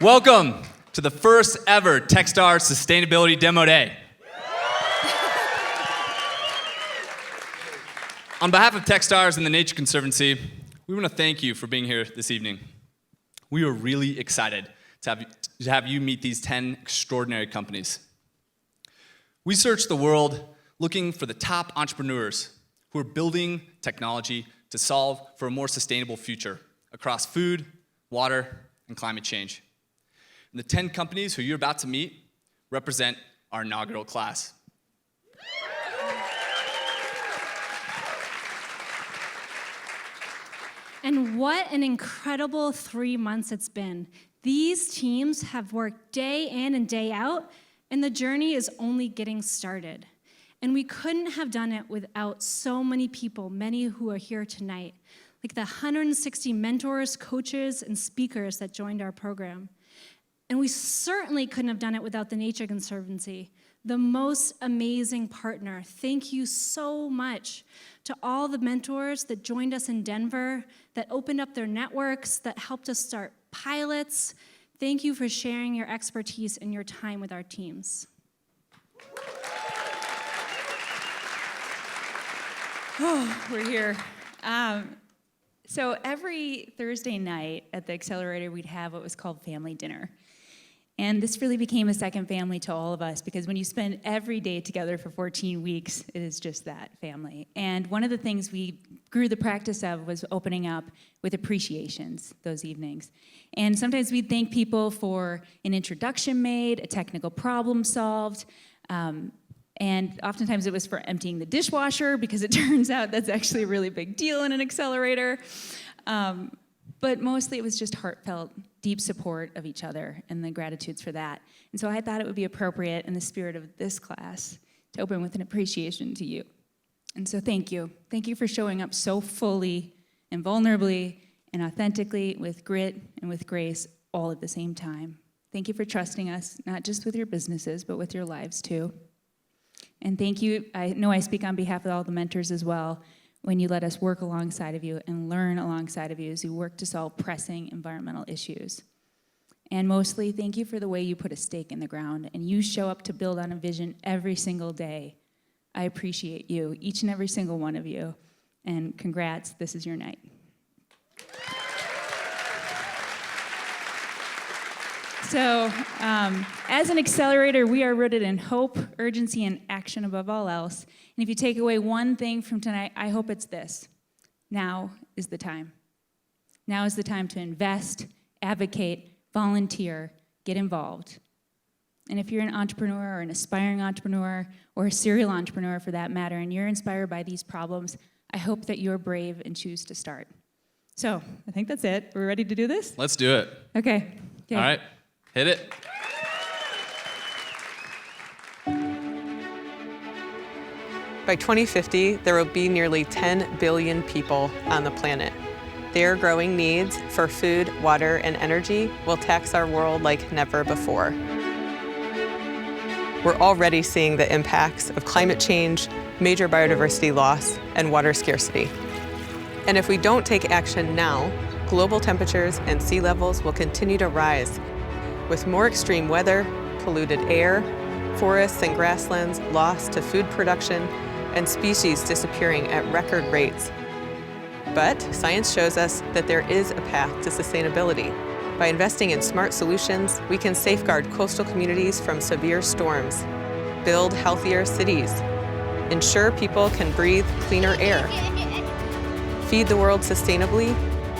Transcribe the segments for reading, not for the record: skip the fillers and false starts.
Welcome to the first ever Techstars Sustainability Demo Day. On behalf of Techstars and the Nature Conservancy, we want to thank you for being here this evening. We are really excited to have you meet these 10 extraordinary companies. We searched the world looking for the top entrepreneurs who are building technology to solve for a more sustainable future across food, water, and climate change. And the 10 companies who you're about to meet represent our inaugural class. And what an incredible 3 months it's been. These teams have worked day in and day out, and the journey is only getting started. And we couldn't have done it without so many people, many who are here tonight, like the 160 mentors, coaches, and speakers that joined our program. And we certainly couldn't have done it without the Nature Conservancy, the most amazing partner. Thank you so much to all the mentors that joined us in Denver, that opened up their networks, that helped us start pilots. Thank you for sharing your expertise and your time with our teams. Oh, we're here. So every Thursday night at the Accelerator, we'd have what was called family dinner. And this really became a second family to all of us, because when you spend every day together for 14 weeks, it is just that, family. And one of the things we grew the practice of was opening up with appreciations those evenings. And sometimes we'd thank people for an introduction made, a technical problem solved, and oftentimes it was for emptying the dishwasher, because it turns out that's actually a really big deal in an accelerator. But mostly it was just heartfelt, deep support of each other and the gratitudes for that. And so I thought it would be appropriate in the spirit of this class to open with an appreciation to you. And so thank you. Thank you for showing up so fully and vulnerably and authentically with grit and with grace all at the same time. Thank you for trusting us, not just with your businesses, but with your lives too. And thank you, I know I speak on behalf of all the mentors as well, when you let us work alongside of you and learn alongside of you as you work to solve pressing environmental issues. And mostly, thank you for the way you put a stake in the ground and you show up to build on a vision every single day. I appreciate you, each and every single one of you. And congrats, this is your night. So, as an accelerator, we are rooted in hope, urgency, and action above all else. And if you take away one thing from tonight, I hope it's this. Now is the time. Now is the time to invest, advocate, volunteer, get involved. And if you're an entrepreneur or an aspiring entrepreneur or a serial entrepreneur for that matter, and you're inspired by these problems, I hope that you're brave and choose to start. So, I think that's it. We're ready to do this? Let's do it. Okay. All right, hit it. By 2050, there will be nearly 10 billion people on the planet. Their growing needs for food, water, and energy will tax our world like never before. We're already seeing the impacts of climate change, major biodiversity loss, and water scarcity. And if we don't take action now, global temperatures and sea levels will continue to rise, with more extreme weather, polluted air, forests and grasslands lost to food production, and species disappearing at record rates. But science shows us that there is a path to sustainability. By investing in smart solutions, we can safeguard coastal communities from severe storms, build healthier cities, ensure people can breathe cleaner air, feed the world sustainably,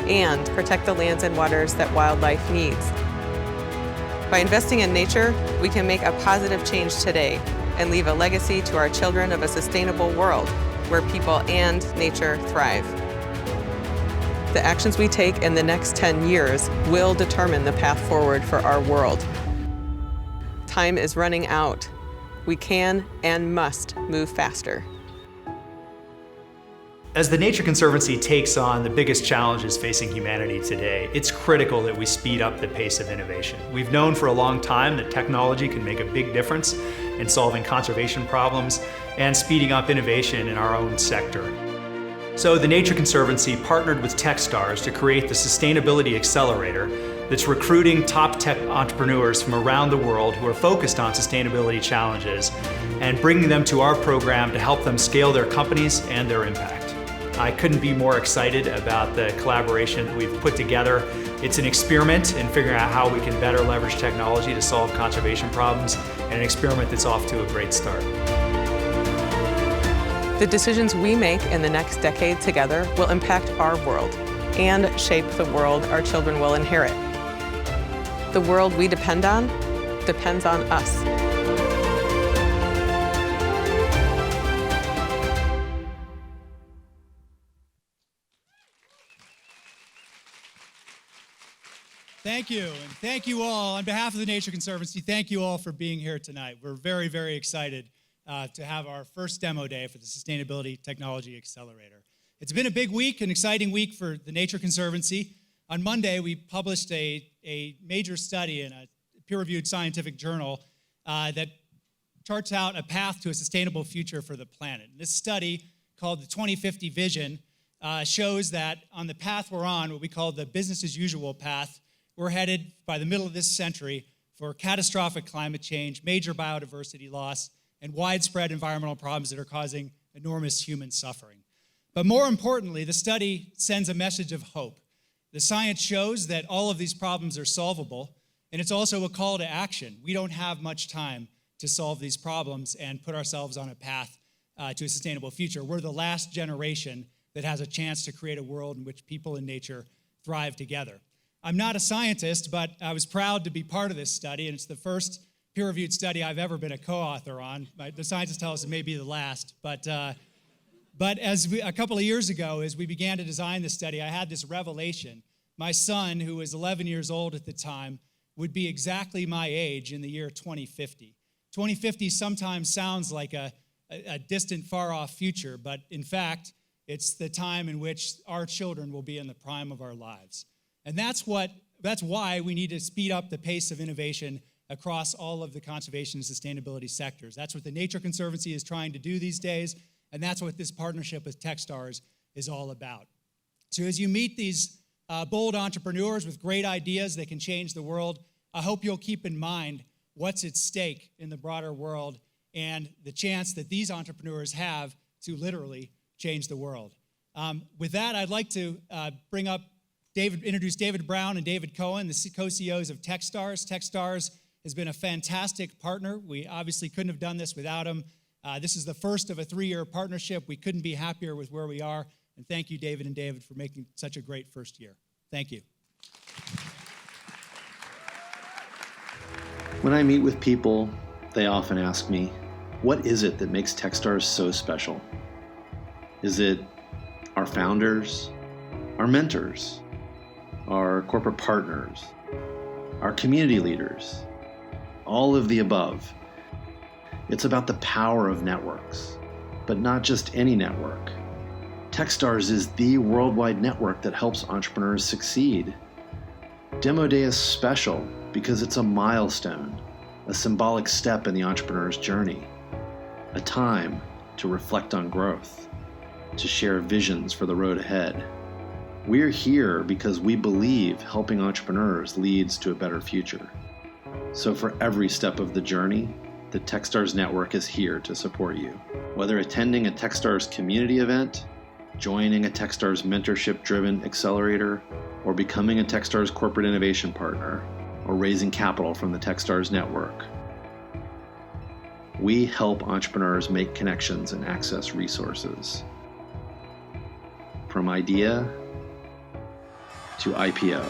and protect the lands and waters that wildlife needs. By investing in nature, we can make a positive change today and leave a legacy to our children of a sustainable world where people and nature thrive. The actions we take in the next 10 years will determine the path forward for our world. Time is running out. We can and must move faster. As the Nature Conservancy takes on the biggest challenges facing humanity today, it's critical that we speed up the pace of innovation. We've known for a long time that technology can make a big difference in solving conservation problems and speeding up innovation in our own sector. So the Nature Conservancy partnered with Techstars to create the Sustainability Accelerator that's recruiting top tech entrepreneurs from around the world who are focused on sustainability challenges and bringing them to our program to help them scale their companies and their impact. I couldn't be more excited about the collaboration that we've put together. It's an experiment in figuring out how we can better leverage technology to solve conservation problems, and an experiment that's off to a great start. The decisions we make in the next decade together will impact our world and shape the world our children will inherit. The world we depend on depends on us. Thank you, and thank you all. On behalf of the Nature Conservancy, thank you all for being here tonight. We're very, very excited to have our first demo day for the Sustainability Technology Accelerator. It's been a big week, an exciting week for the Nature Conservancy. On Monday, we published a major study in a peer-reviewed scientific journal that charts out a path to a sustainable future for the planet. This study, called the 2050 Vision, shows that on the path we're on, what we call the business as usual path, we're headed by the middle of this century for catastrophic climate change, major biodiversity loss, and widespread environmental problems that are causing enormous human suffering. But more importantly, the study sends a message of hope. The science shows that all of these problems are solvable, and it's also a call to action. We don't have much time to solve these problems and put ourselves on a path to a sustainable future. We're the last generation that has a chance to create a world in which people and nature thrive together. I'm not a scientist, but I was proud to be part of this study, and it's the first peer-reviewed study I've ever been a co-author on. The scientists tell us it may be the last, but a couple of years ago, as we began to design this study, I had this revelation. My son, who was 11 years old at the time, would be exactly my age in the year 2050. 2050 sometimes sounds like a distant, far-off future, but in fact, it's the time in which our children will be in the prime of our lives. And that's why we need to speed up the pace of innovation across all of the conservation and sustainability sectors. That's what the Nature Conservancy is trying to do these days, and that's what this partnership with Techstars is all about. So as you meet these bold entrepreneurs with great ideas that can change the world, I hope you'll keep in mind what's at stake in the broader world and the chance that these entrepreneurs have to literally change the world. With that, I'd like to introduce David Brown and David Cohen, the co-CEOs of Techstars. Techstars has been a fantastic partner. We obviously couldn't have done this without them. This is the first of a 3-year partnership. We couldn't be happier with where we are. And thank you, David and David, for making such a great first year. Thank you. When I meet with people, they often ask me, what is it that makes Techstars so special? Is it our founders, our mentors, our corporate partners, our community leaders, all of the above? It's about the power of networks, but not just any network. Techstars is the worldwide network that helps entrepreneurs succeed. Demo Day is special because it's a milestone, a symbolic step in the entrepreneur's journey, a time to reflect on growth, to share visions for the road ahead. We're here because we believe helping entrepreneurs leads to a better future. So for every step of the journey, the Techstars Network is here to support you. Whether attending a Techstars community event, joining a Techstars mentorship-driven accelerator, or becoming a Techstars corporate innovation partner, or raising capital from the Techstars Network, we help entrepreneurs make connections and access resources. From idea to IPO.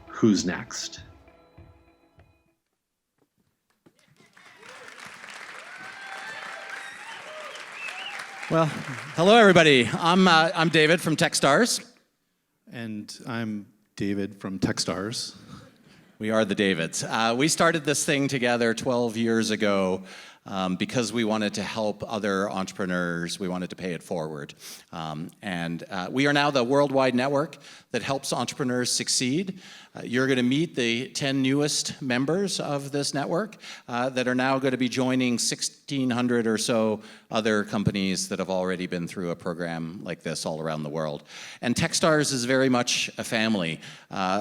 Who's next? Well, hello everybody. I'm David from Techstars. And I'm David from Techstars. We are the Davids. We started this thing together 12 years ago Because we wanted to help other entrepreneurs, we wanted to pay it forward. We are now the worldwide network that helps entrepreneurs succeed. You're going to meet the 10 newest members of this network that are now going to be joining 1,600 or so other companies that have already been through a program like this all around the world. And Techstars is very much a family.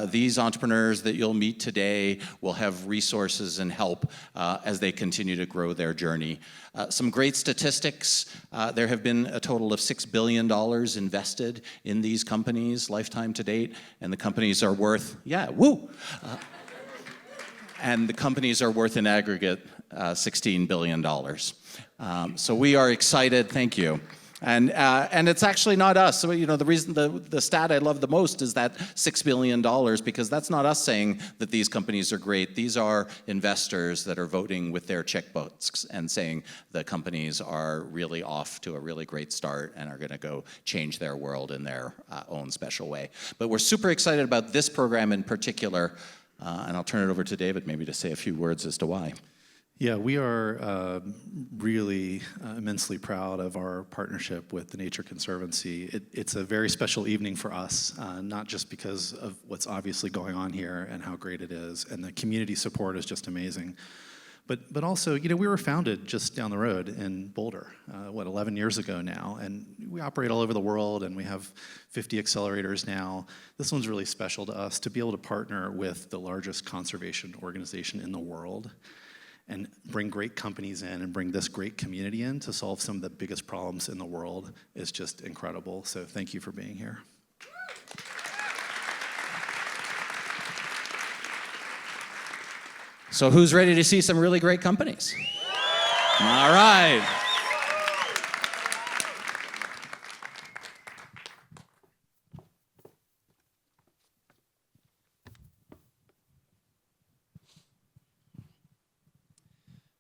These entrepreneurs that you'll meet today will have resources and help as they continue to grow their journey. Some great statistics. There have been a total of $6 billion invested in these companies lifetime to date, and the companies are worth, and the companies are worth in aggregate $16 billion. So we are excited, thank you. And it's actually not us. So, you know, the reason, the stat I love the most is that $6 billion, because that's not us saying that these companies are great. These are investors that are voting with their checkbooks and saying the companies are really off to a really great start and are going to go change their world in their own special way. But we're super excited about this program in particular, and I'll turn it over to David maybe to say a few words as to why. Yeah, we are really immensely proud of our partnership with the Nature Conservancy. It's a very special evening for us, not just because of what's obviously going on here and how great it is, and the community support is just amazing. But also, you know, we were founded just down the road in Boulder, 11 years ago now, and we operate all over the world, and we have 50 accelerators now. This one's really special to us to be able to partner with the largest conservation organization in the world and bring great companies in and bring this great community in to solve some of the biggest problems in the world is just incredible. So thank you for being here. So who's ready to see some really great companies? All right.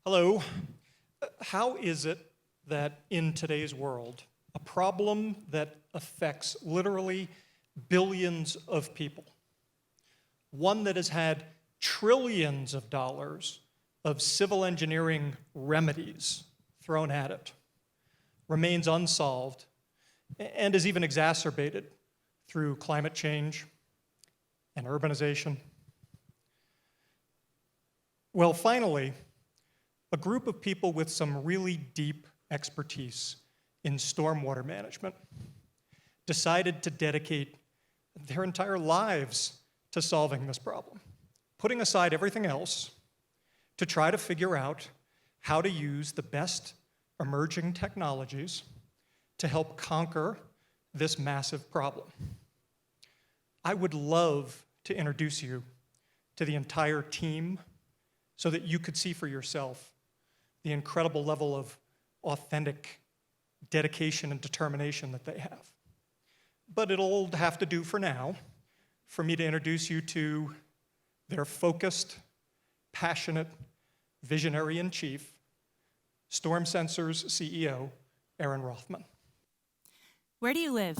Hello. How is it that in today's world, a problem that affects literally billions of people, one that has had trillions of dollars of civil engineering remedies thrown at it, remains unsolved and is even exacerbated through climate change and urbanization? Well, finally, a group of people with some really deep expertise in stormwater management decided to dedicate their entire lives to solving this problem, putting aside everything else to try to figure out how to use the best emerging technologies to help conquer this massive problem. I would love to introduce you to the entire team so that you could see for yourself the incredible level of authentic dedication and determination that they have. But it'll have to do for now for me to introduce you to their focused, passionate, visionary-in-chief, Storm Sensors CEO, Aaron Rothman. Where do you live?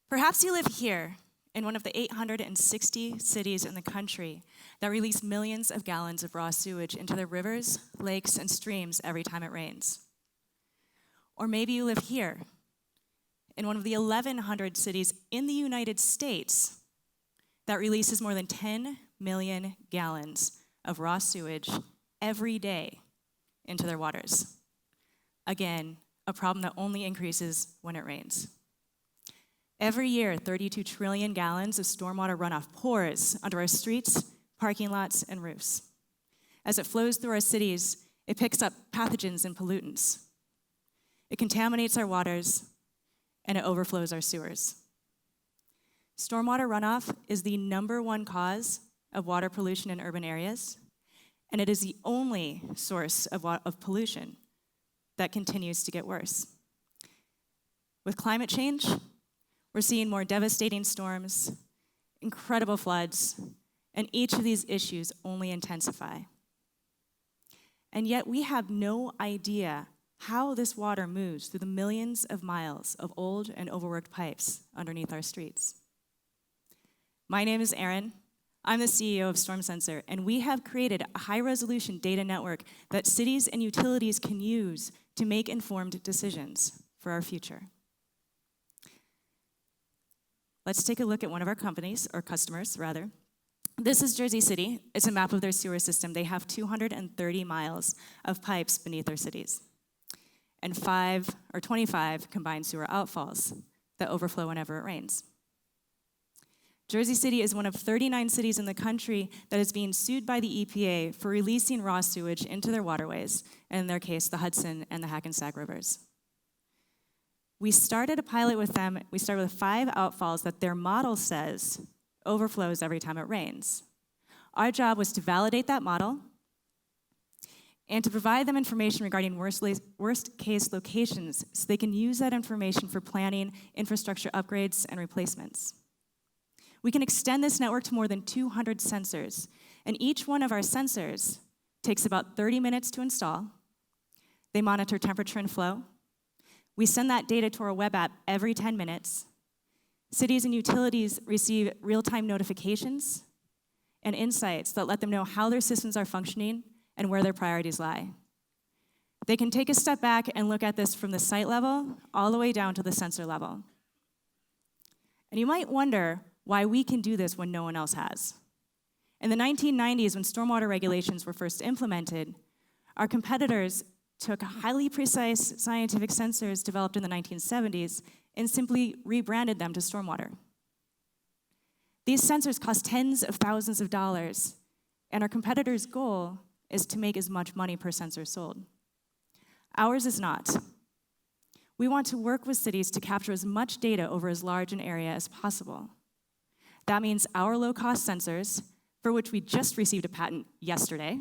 Perhaps you live here in one of the 860 cities in the country that release millions of gallons of raw sewage into the rivers, lakes, and streams every time it rains. Or maybe you live here in one of the 1,100 cities in the United States that releases more than 10 million gallons of raw sewage every day into their waters. Again, a problem that only increases when it rains. Every year, 32 trillion gallons of stormwater runoff pours onto our streets, parking lots, and roofs. As it flows through our cities, it picks up pathogens and pollutants. It contaminates our waters, and it overflows our sewers. Stormwater runoff is the #1 cause of water pollution in urban areas, and it is the only source of pollution that continues to get worse. With climate change, we're seeing more devastating storms, incredible floods, and each of these issues only intensify. And yet we have no idea how this water moves through the millions of miles of old and overworked pipes underneath our streets. My name is Erin. I'm the CEO of Storm Sensor, and we have created a high-resolution data network that cities and utilities can use to make informed decisions for our future. Let's take a look at one of our companies, or customers, rather. This is Jersey City. It's a map of their sewer system. They have 230 miles of pipes beneath their cities, and 25 combined sewer outfalls that overflow whenever it rains. Jersey City is one of 39 cities in the country that is being sued by the EPA for releasing raw sewage into their waterways, and in their case, the Hudson and the Hackensack rivers. We started a pilot with them. We started with 5 outfalls that their model says overflows every time it rains. Our job was to validate that model and to provide them information regarding worst case locations so they can use that information for planning, infrastructure upgrades, and replacements. We can extend this network to more than 200 sensors, and each one of our sensors takes about 30 minutes to install. They monitor temperature and flow. We send that data to our web app every 10 minutes. Cities and utilities receive real-time notifications and insights that let them know how their systems are functioning and where their priorities lie. They can take a step back and look at this from the site level all the way down to the sensor level. And you might wonder why we can do this when no one else has. In the 1990s, when stormwater regulations were first implemented, our competitors took highly precise scientific sensors developed in the 1970s and simply rebranded them to stormwater. These sensors cost tens of thousands of dollars, and our competitors' goal is to make as much money per sensor sold. Ours is not. We want to work with cities to capture as much data over as large an area as possible. That means our low-cost sensors, for which we just received a patent yesterday,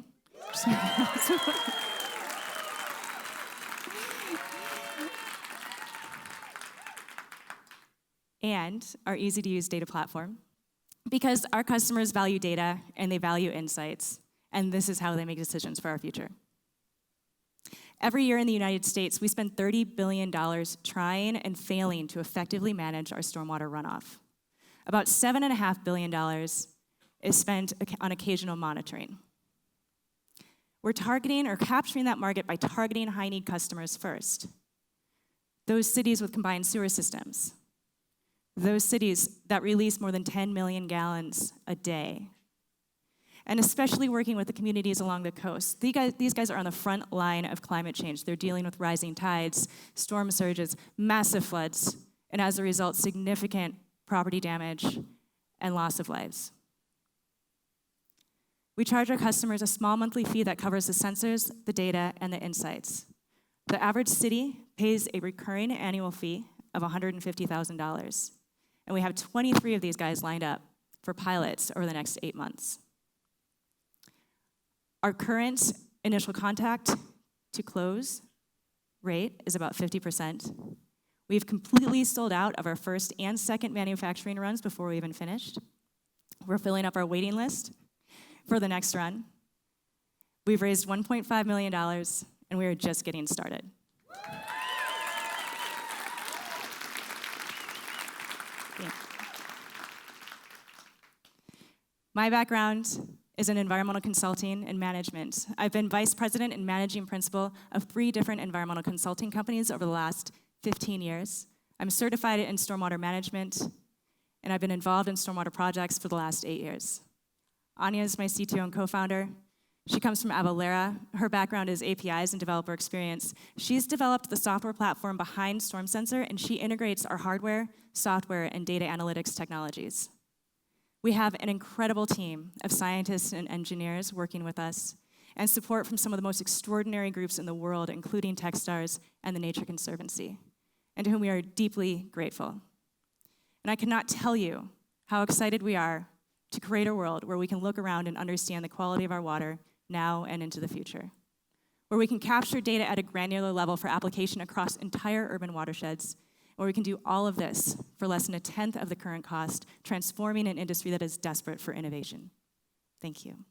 and our easy-to-use data platform, because our customers value data and they value insights, and this is how they make decisions for our future. Every year in the United States, we spend $30 billion trying and failing to effectively manage our stormwater runoff. About $7.5 billion is spent on occasional monitoring. We're targeting or capturing that market by targeting high-need customers first. Those cities with combined sewer systems. Those cities that release more than 10 million gallons a day. And especially working with the communities along the coast. These guys are on the front line of climate change. They're dealing with rising tides, storm surges, massive floods, and as a result, significant property damage and loss of lives. We charge our customers a small monthly fee that covers the sensors, the data, and the insights. The average city pays a recurring annual fee of $150,000. And we have 23 of these guys lined up for pilots over the next 8 months. Our current initial contact to close rate is about 50%. We've completely sold out of our first and second manufacturing runs before we even finished. We're filling up our waiting list for the next run. We've raised $1.5 million, and we are just getting started. Yeah. My background is in environmental consulting and management. I've been vice president and managing principal of 3 different environmental consulting companies over the last 15 years. I'm certified in stormwater management, and I've been involved in stormwater projects for the last 8 years. Anya is my CTO and co-founder. She comes from Avalara. Her background is APIs and developer experience. She's developed the software platform behind Storm Sensor, and she integrates our hardware, software, and data analytics technologies. We have an incredible team of scientists and engineers working with us, and support from some of the most extraordinary groups in the world, including Techstars and the Nature Conservancy, and to whom we are deeply grateful. And I cannot tell you how excited we are to create a world where we can look around and understand the quality of our water now and into the future, where we can capture data at a granular level for application across entire urban watersheds, where we can do all of this for less than 1/10 of the current cost, transforming an industry that is desperate for innovation. Thank you.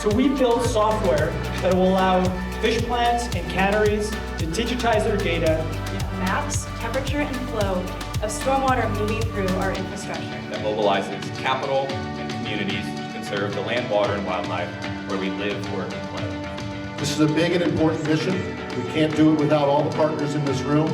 So we built software that will allow fish plants and canneries to digitize their data. Maps, temperature, and flow of stormwater moving through our infrastructure. That mobilizes capital and communities to conserve the land, water, and wildlife where we live, work, and play. This is a big and important mission. We can't do it without all the partners in this room.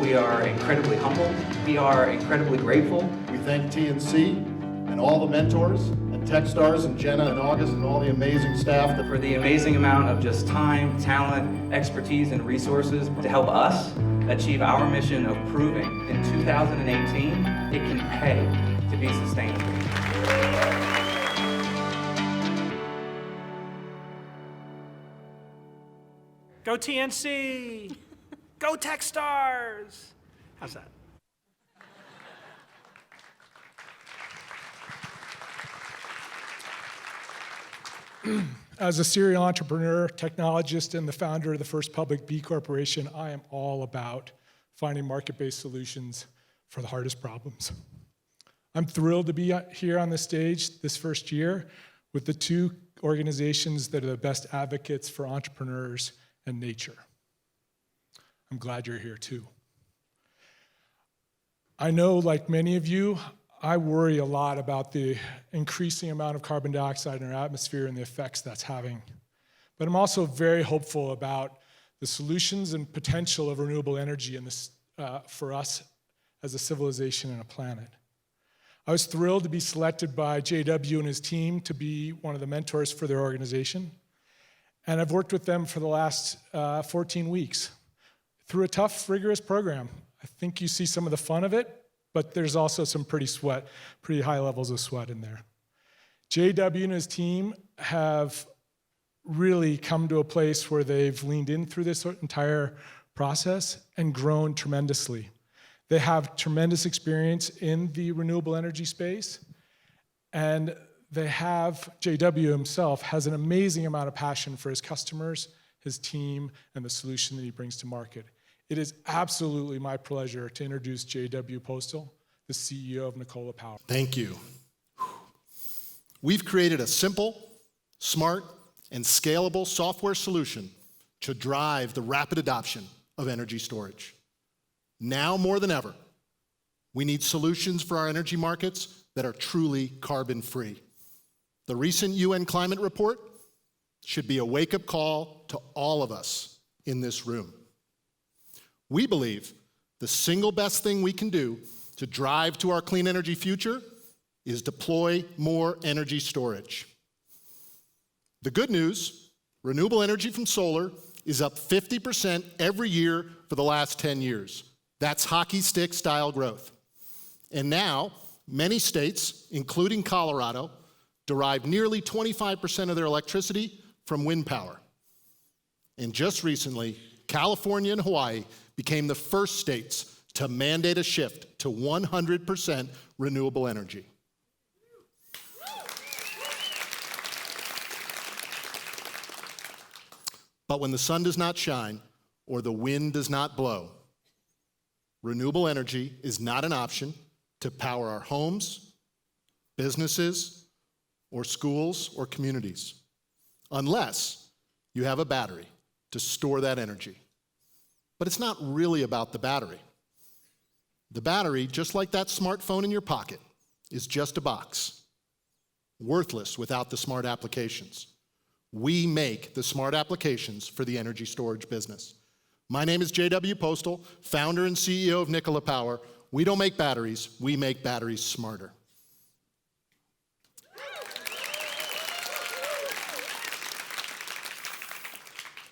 We are incredibly humbled. We are incredibly grateful. We thank TNC and all the mentors, and Techstars and Jenna and August and all the amazing staff. For the amazing amount of just time, talent, expertise, and resources to help us achieve our mission of proving in 2018 it can pay to be sustainable. Go TNC! Go Techstars! How's that? As a serial entrepreneur, technologist, and the founder of the first public B Corporation, I am all about finding market-based solutions for the hardest problems. I'm thrilled to be here on the stage this first year with the two organizations that are the best advocates for entrepreneurs and nature. I'm glad you're here too. I know, like many of you, I worry a lot about the increasing amount of carbon dioxide in our atmosphere and the effects that's having. But I'm also very hopeful about the solutions and potential of renewable energy in this, for us as a civilization and a planet. I was thrilled to be selected by JW and his team to be one of the mentors for their organization. And I've worked with them for the last 14 weeks through a tough, rigorous program. I think you see some of the fun of it, but there's also some pretty high levels of sweat in there. JW and his team have really come to a place where they've leaned in through this entire process and grown tremendously. They have tremendous experience in the renewable energy space, and JW himself has an amazing amount of passion for his customers, his team, and the solution that he brings to market. It is absolutely my pleasure to introduce J.W. Postal, the CEO of Nikola Power. Thank you. We've created a simple, smart, and scalable software solution to drive the rapid adoption of energy storage. Now more than ever, we need solutions for our energy markets that are truly carbon-free. The recent UN climate report should be a wake-up call to all of us in this room. We believe the single best thing we can do to drive to our clean energy future is deploy more energy storage. The good news, renewable energy from solar is up 50% every year for the last 10 years. That's hockey stick style growth. And now, many states, including Colorado, derive nearly 25% of their electricity from wind power. And just recently, California and Hawaii became the first states to mandate a shift to 100% renewable energy. But when the sun does not shine or the wind does not blow, renewable energy is not an option to power our homes, businesses, or schools or communities, unless you have a battery to store that energy. But it's not really about the battery. The battery, just like that smartphone in your pocket, is just a box, worthless without the smart applications. We make the smart applications for the energy storage business. My name is J.W. Postal, founder and CEO of Nikola Power. We don't make batteries, we make batteries smarter.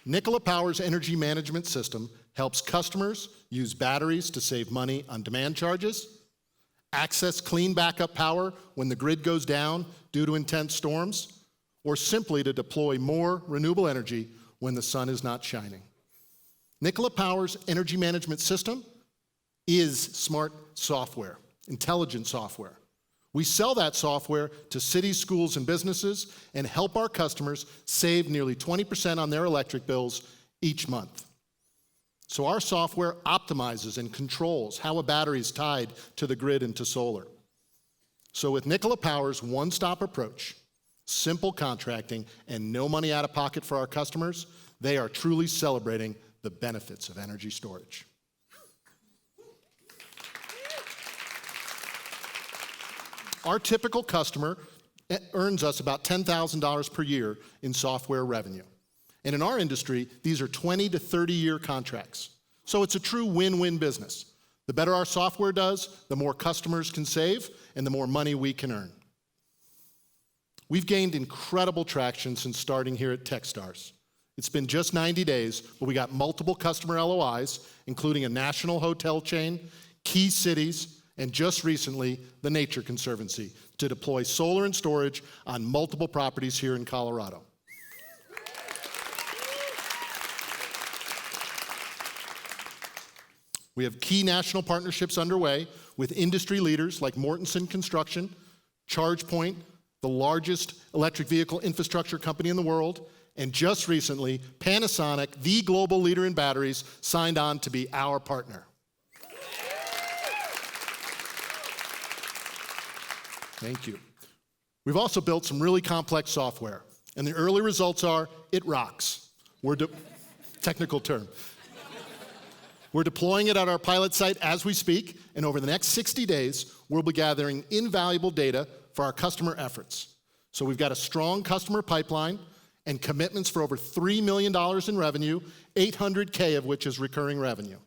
Nikola Power's energy management system helps customers use batteries to save money on demand charges, access clean backup power when the grid goes down due to intense storms, or simply to deploy more renewable energy when the sun is not shining. Nikola Power's energy management system is smart software, intelligent software. We sell that software to cities, schools, and businesses and help our customers save nearly 20% on their electric bills each month. So our software optimizes and controls how a battery is tied to the grid and to solar. So with Nikola Power's one-stop approach, simple contracting, and no money out of pocket for our customers, they are truly celebrating the benefits of energy storage. Our typical customer earns us about $10,000 per year in software revenue. And in our industry, these are 20 to 30-year contracts. So it's a true win-win business. The better our software does, the more customers can save, and the more money we can earn. We've gained incredible traction since starting here at Techstars. It's been just 90 days, but we got multiple customer LOIs, including a national hotel chain, key cities, and just recently, the Nature Conservancy, to deploy solar and storage on multiple properties here in Colorado. We have key national partnerships underway with industry leaders like Mortenson Construction, ChargePoint, the largest electric vehicle infrastructure company in the world, and just recently, Panasonic, the global leader in batteries, signed on to be our partner. Thank you. We've also built some really complex software, and the early results are, it rocks. Technical term. We're deploying it at our pilot site as we speak, and over the next 60 days, we'll be gathering invaluable data for our customer efforts. So we've got a strong customer pipeline and commitments for over $3 million in revenue, $800K of which is recurring revenue.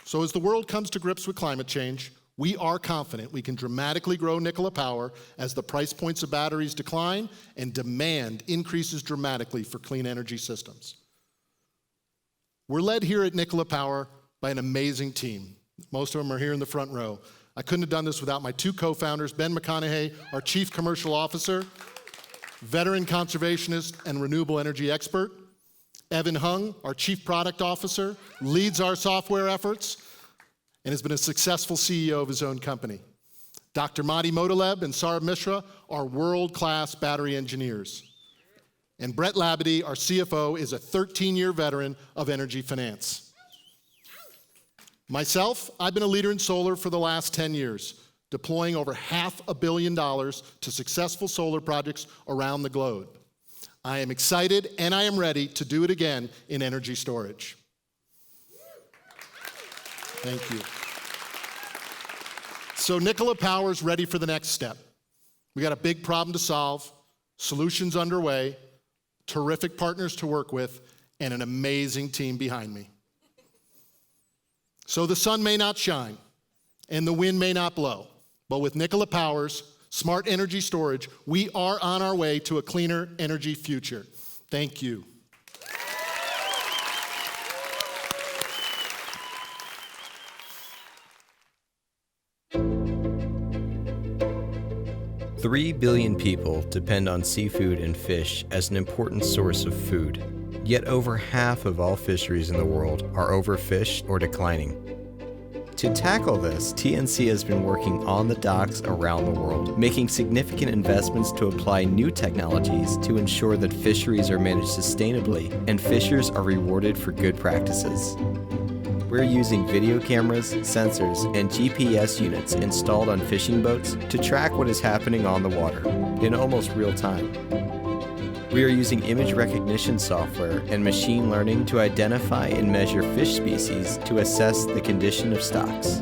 So as the world comes to grips with climate change, we are confident we can dramatically grow Nikola Power as the price points of batteries decline and demand increases dramatically for clean energy systems. We're led here at Nikola Power by an amazing team. Most of them are here in the front row. I couldn't have done this without my two co-founders, Ben McConaughey, our Chief Commercial Officer, veteran conservationist and renewable energy expert. Evan Hung, our Chief Product Officer, leads our software efforts and has been a successful CEO of his own company. Dr. Madi Motaleb and Sarah Mishra are world-class battery engineers. And Brett Labadie, our CFO, is a 13-year veteran of energy finance. Myself, I've been a leader in solar for the last 10 years, deploying over $500 million to successful solar projects around the globe. I am excited and I am ready to do it again in energy storage. Thank you. So Nikola Power is ready for the next step. We got a big problem to solve, solutions underway, terrific partners to work with, and an amazing team behind me. So the sun may not shine and the wind may not blow, but with Nikola Power's smart energy storage, we are on our way to a cleaner energy future. Thank you. Three billion people depend on seafood and fish as an important source of food. Yet over half of all fisheries in the world are overfished or declining. To tackle this, TNC has been working on the docks around the world, making significant investments to apply new technologies to ensure that fisheries are managed sustainably and fishers are rewarded for good practices. We're using video cameras, sensors, and GPS units installed on fishing boats to track what is happening on the water in almost real time. We are using image recognition software and machine learning to identify and measure fish species to assess the condition of stocks.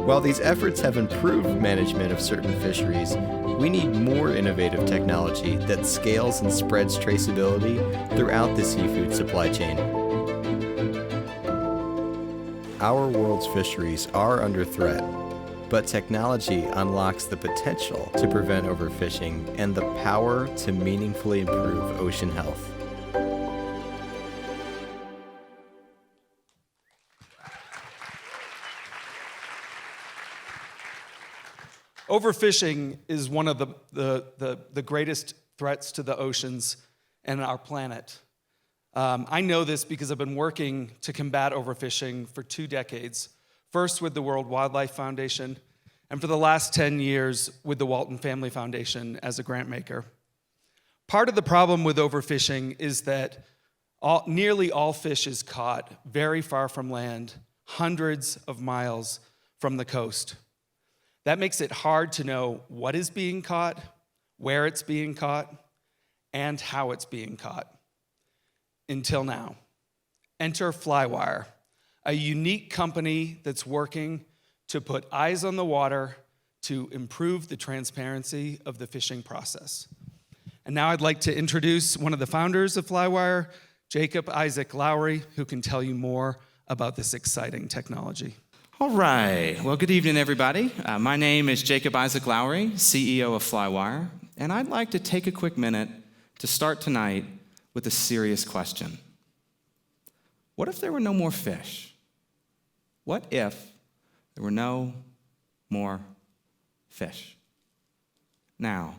While these efforts have improved management of certain fisheries, we need more innovative technology that scales and spreads traceability throughout the seafood supply chain. Our world's fisheries are under threat, but technology unlocks the potential to prevent overfishing and the power to meaningfully improve ocean health. Overfishing is one of the greatest threats to the oceans and our planet. I know this because I've been working to combat overfishing for 2 decades, first with the World Wildlife Foundation, and for the last 10 years with the Walton Family Foundation as a grant maker. Part of the problem with overfishing is that nearly all fish is caught very far from land, hundreds of miles from the coast. That makes it hard to know what is being caught, where it's being caught, and how it's being caught. Until now. Enter FLYWIRE, a unique company that's working to put eyes on the water to improve the transparency of the fishing process. And now I'd like to introduce one of the founders of FLYWIRE, Jacob Isaac Lowry, who can tell you more about this exciting technology. All right. Well, good evening, everybody. My name is Jacob Isaac Lowry, CEO of FLYWIRE, and I'd like to take a quick minute to start tonight with a serious question. What if there were no more fish? What if there were no more fish? Now,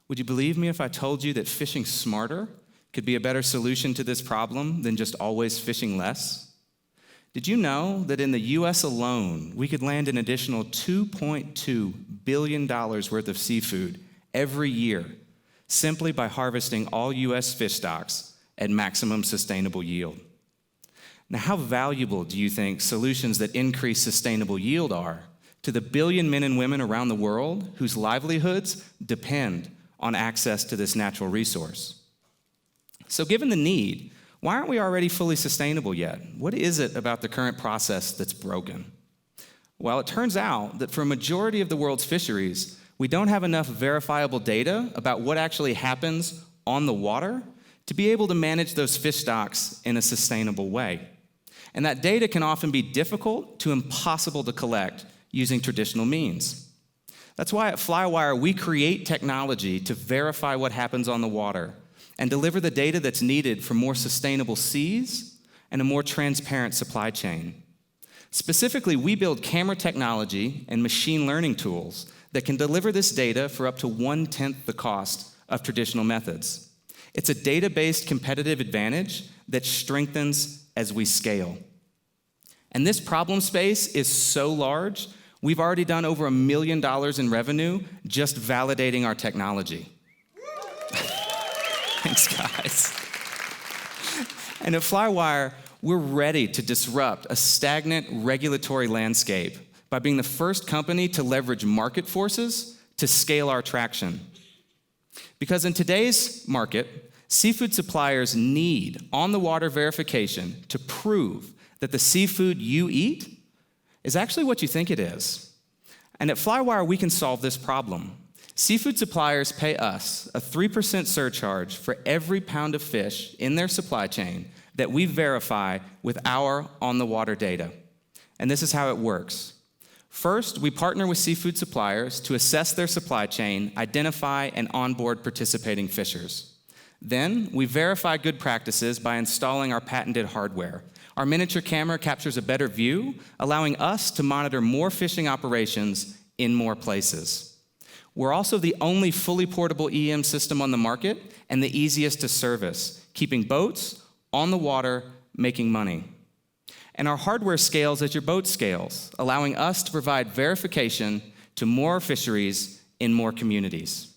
would you believe me if I told you that fishing smarter could be a better solution to this problem than just always fishing less? Did you know that in the US alone, we could land an additional $2.2 billion worth of seafood every year simply by harvesting all US fish stocks at maximum sustainable yield? Now, how valuable do you think solutions that increase sustainable yield are to the billion men and women around the world whose livelihoods depend on access to this natural resource? So given the need, why aren't we already fully sustainable yet? What is it about the current process that's broken? Well, it turns out that for a majority of the world's fisheries, we don't have enough verifiable data about what actually happens on the water to be able to manage those fish stocks in a sustainable way. And that data can often be difficult to impossible to collect using traditional means. That's why at FLYWIRE, we create technology to verify what happens on the water and deliver the data that's needed for more sustainable seas and a more transparent supply chain. Specifically, we build camera technology and machine learning tools that can deliver this data for up to 1/10 the cost of traditional methods. It's a data-based competitive advantage that strengthens as we scale. And this problem space is so large, we've already done over $1 million in revenue just validating our technology. Thanks, guys. And at FLYWIRE, we're ready to disrupt a stagnant regulatory landscape by being the first company to leverage market forces to scale our traction. Because in today's market, seafood suppliers need on-the-water verification to prove that the seafood you eat is actually what you think it is. And at FLYWIRE, we can solve this problem. Seafood suppliers pay us a 3% surcharge for every pound of fish in their supply chain that we verify with our on-the-water data. And this is how it works. First, we partner with seafood suppliers to assess their supply chain, identify and onboard participating fishers. Then, we verify good practices by installing our patented hardware. Our miniature camera captures a better view, allowing us to monitor more fishing operations in more places. We're also the only fully portable EM system on the market and the easiest to service, keeping boats on the water, making money. And our hardware scales as your boat scales, allowing us to provide verification to more fisheries in more communities.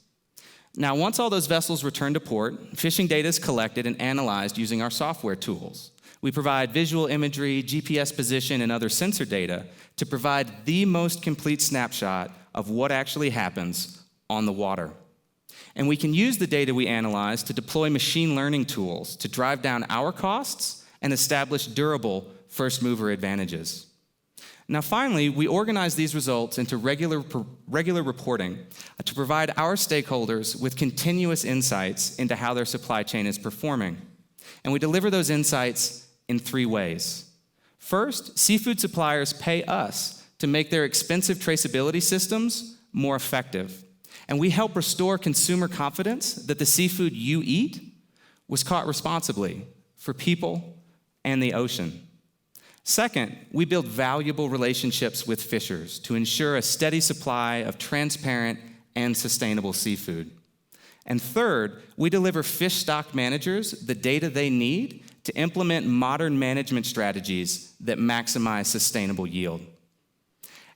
Now, once all those vessels return to port, fishing data is collected and analyzed using our software tools. We provide visual imagery, GPS position, and other sensor data to provide the most complete snapshot of what actually happens on the water. And we can use the data we analyze to deploy machine learning tools to drive down our costs and establish durable first-mover advantages. Now, finally, we organize these results into regular reporting to provide our stakeholders with continuous insights into how their supply chain is performing. And we deliver those insights in 3 ways. First, seafood suppliers pay us to make their expensive traceability systems more effective. And we help restore consumer confidence that the seafood you eat was caught responsibly for people and the ocean. Second, we build valuable relationships with fishers to ensure a steady supply of transparent and sustainable seafood. And third, we deliver fish stock managers the data they need to implement modern management strategies that maximize sustainable yield.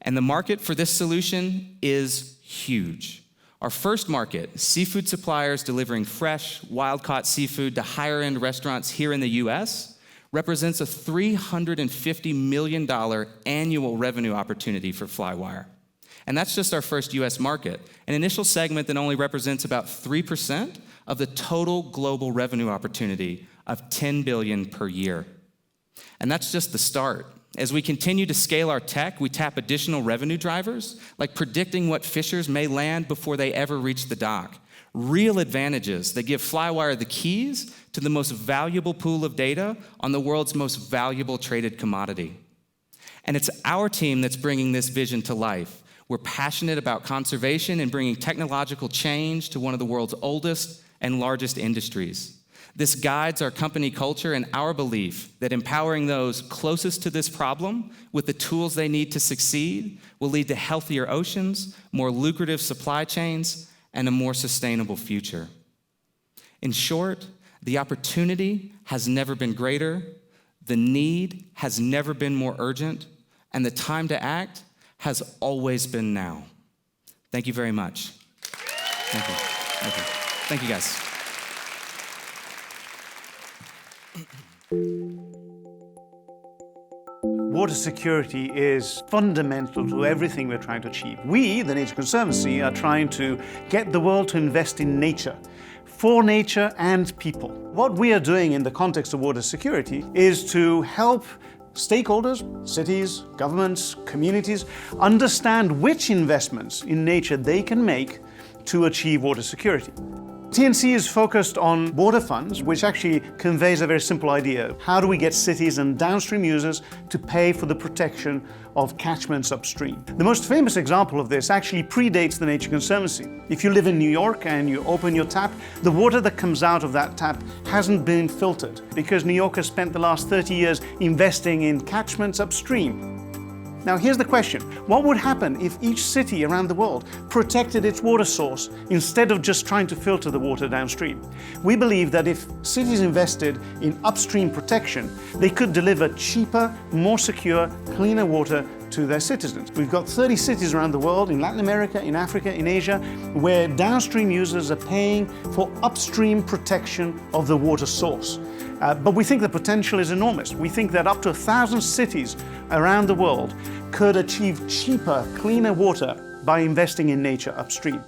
And the market for this solution is huge. Our first market, seafood suppliers delivering fresh, wild-caught seafood to higher-end restaurants here in the US, represents a $350 million annual revenue opportunity for FLYWIRE. And that's just our first US market, an initial segment that only represents about 3% of the total global revenue opportunity of $10 billion per year. And that's just the start. As we continue to scale our tech, we tap additional revenue drivers, like predicting what fishers may land before they ever reach the dock. Real advantages that give FLYWIRE the keys to the most valuable pool of data on the world's most valuable traded commodity. And it's our team that's bringing this vision to life. We're passionate about conservation and bringing technological change to one of the world's oldest and largest industries. This guides our company culture and our belief that empowering those closest to this problem with the tools they need to succeed will lead to healthier oceans, more lucrative supply chains, and a more sustainable future. In short, the opportunity has never been greater, the need has never been more urgent, and the time to act has always been now. Thank you very much. Thank you. Thank you. Thank you, guys. Water security is fundamental to everything we're trying to achieve. We, the Nature Conservancy, are trying to get the world to invest in nature, for nature and people. What we are doing in the context of water security is to help stakeholders, cities, governments, communities, understand which investments in nature they can make to achieve water security. TNC is focused on water funds, which actually conveys a very simple idea. How do we get cities and downstream users to pay for the protection of catchments upstream? The most famous example of this actually predates the Nature Conservancy. If you live in New York and you open your tap, the water that comes out of that tap hasn't been filtered because New York has spent the last 30 years investing in catchments upstream. Now here's the question. What would happen if each city around the world protected its water source instead of just trying to filter the water downstream? We believe that if cities invested in upstream protection, they could deliver cheaper, more secure, cleaner water to their citizens. We've got 30 cities around the world, in Latin America, in Africa, in Asia, where downstream users are paying for upstream protection of the water source. But we think the potential is enormous. We think that up to 1,000 cities around the world could achieve cheaper, cleaner water by investing in nature upstream.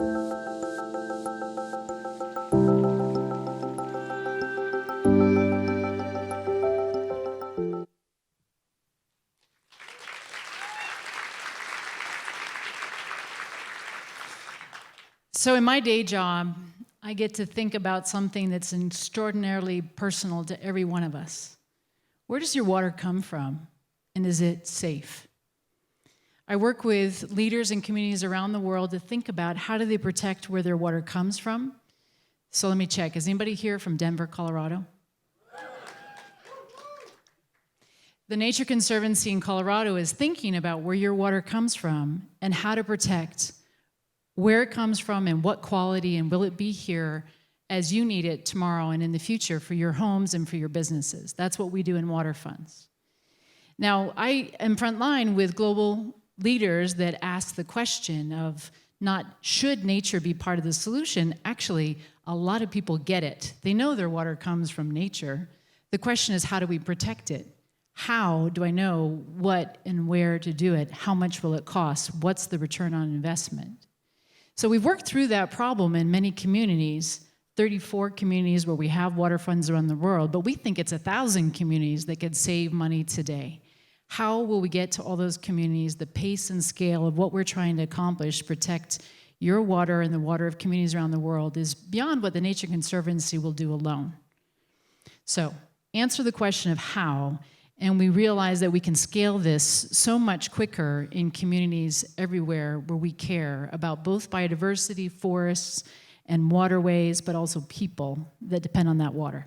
So in my day job, I get to think about something that's extraordinarily personal to every one of us. Where does your water come from, and is it safe? I work with leaders and communities around the world to think about how do they protect where their water comes from. So let me check. Is anybody here from Denver, Colorado? The Nature Conservancy in Colorado is thinking about where your water comes from and how to protect where it comes from and what quality, and will it be here as you need it tomorrow and in the future for your homes and for your businesses. That's what we do in water funds. Now, I am frontline with global leaders that ask the question of not should nature be part of the solution. Actually, a lot of people get it. They know their water comes from nature. The question is, how do we protect it? How do I know what and where to do it? How much will it cost? What's the return on investment? So we've worked through that problem in many communities, 34 communities where we have water funds around the world, but we think it's 1,000 communities that could save money today. How will we get to all those communities? The pace and scale of what we're trying to accomplish, protect your water and the water of communities around the world, is beyond what the Nature Conservancy will do alone. So answer the question of how, and we realize that we can scale this so much quicker in communities everywhere where we care about both biodiversity, forests, and waterways, but also people that depend on that water.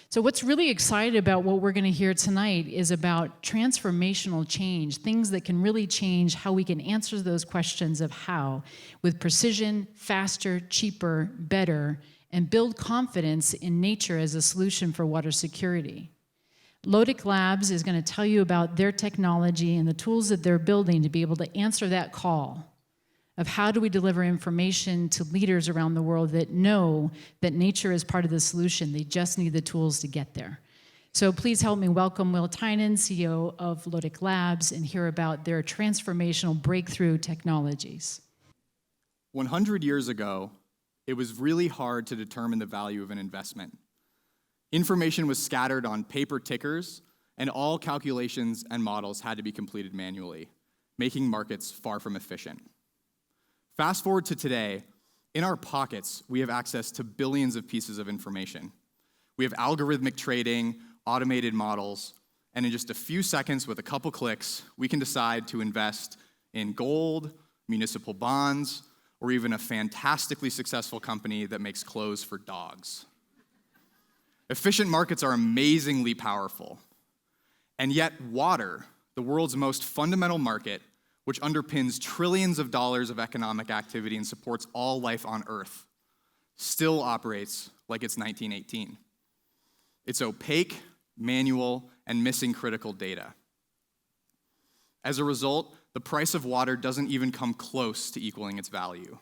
So what's really exciting about what we're going to hear tonight is about transformational change, things that can really change how we can answer those questions of how, with precision, faster, cheaper, better, and build confidence in nature as a solution for water security. Lodic Labs is going to tell you about their technology and the tools that they're building to be able to answer that call of how do we deliver information to leaders around the world that know that nature is part of the solution. They just need the tools to get there. So please help me welcome Will Tynan, CEO of Lotic Labs, and hear about their transformational breakthrough technologies. 100 years ago, it was really hard to determine the value of an investment. Information was scattered on paper tickers, and all calculations and models had to be completed manually, making markets far from efficient. Fast forward to today, in our pockets, we have access to billions of pieces of information. We have algorithmic trading, automated models, and in just a few seconds with a couple clicks, we can decide to invest in gold, municipal bonds, or even a fantastically successful company that makes clothes for dogs. Efficient markets are amazingly powerful. And yet water, the world's most fundamental market, which underpins trillions of dollars of economic activity and supports all life on Earth, still operates like it's 1918. It's opaque, manual, and missing critical data. As a result, the price of water doesn't even come close to equaling its value.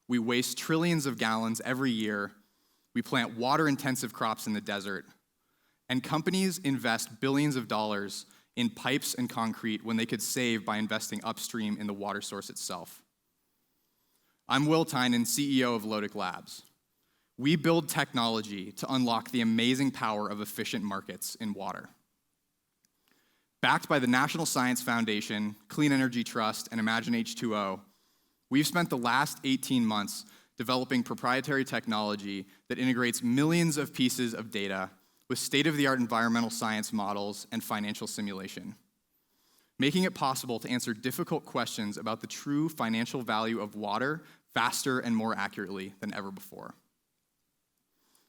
We waste trillions of gallons every year, we plant water-intensive crops in the desert, and companies invest billions of dollars in pipes and concrete when they could save by investing upstream in the water source itself. I'm Will Tynan, CEO of Lotic Labs. We build technology to unlock the amazing power of efficient markets in water. Backed by the National Science Foundation, Clean Energy Trust, and Imagine H2O, we've spent the last 18 months developing proprietary technology that integrates millions of pieces of data with state-of-the-art environmental science models and financial simulation, making it possible to answer difficult questions about the true financial value of water faster and more accurately than ever before.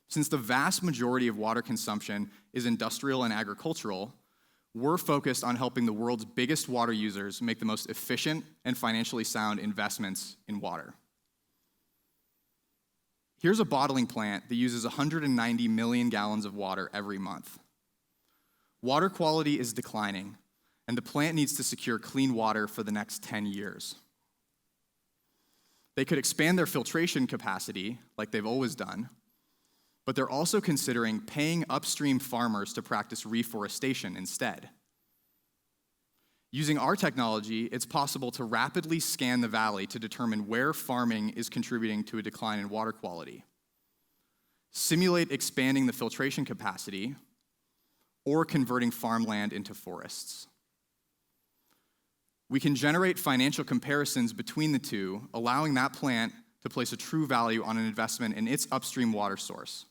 Since the vast majority of water consumption is industrial and agricultural, we're focused on helping the world's biggest water users make the most efficient and financially sound investments in water. Here's a bottling plant that uses 190 million gallons of water every month. Water quality is declining, and the plant needs to secure clean water for the next 10 years. They could expand their filtration capacity, like they've always done, but they're also considering paying upstream farmers to practice reforestation instead. Using our technology, it's possible to rapidly scan the valley to determine where farming is contributing to a decline in water quality, simulate expanding the filtration capacity, or converting farmland into forests. We can generate financial comparisons between the two, allowing that plant to place a true value on an investment in its upstream water source,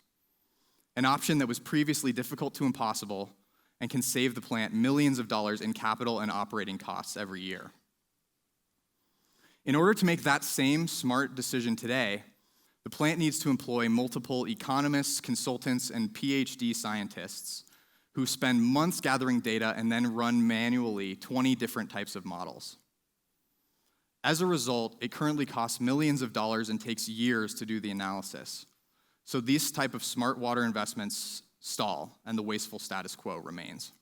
an option that was previously difficult to impossible and can save the plant millions of dollars in capital and operating costs every year. In order to make that same smart decision today, the plant needs to employ multiple economists, consultants, and PhD scientists who spend months gathering data and then run manually 20 different types of models. As a result, it currently costs millions of dollars and takes years to do the analysis. So these type of smart water investments stall, and the wasteful status quo remains.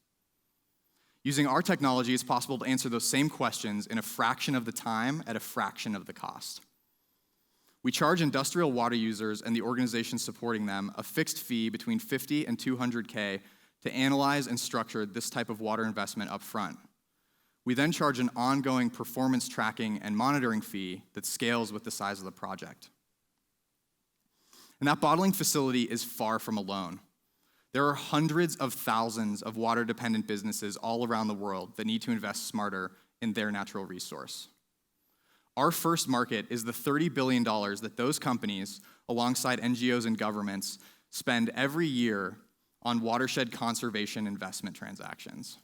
Using our technology, it's possible to answer those same questions in a fraction of the time at a fraction of the cost. We charge industrial water users and the organizations supporting them a fixed fee between $50 and $200K to analyze and structure this type of water investment up front. We then charge an ongoing performance tracking and monitoring fee that scales with the size of the project. And that bottling facility is far from alone. There are hundreds of thousands of water-dependent businesses all around the world that need to invest smarter in their natural resource. Our first market is the $30 billion that those companies, alongside NGOs and governments, spend every year on watershed conservation investment transactions.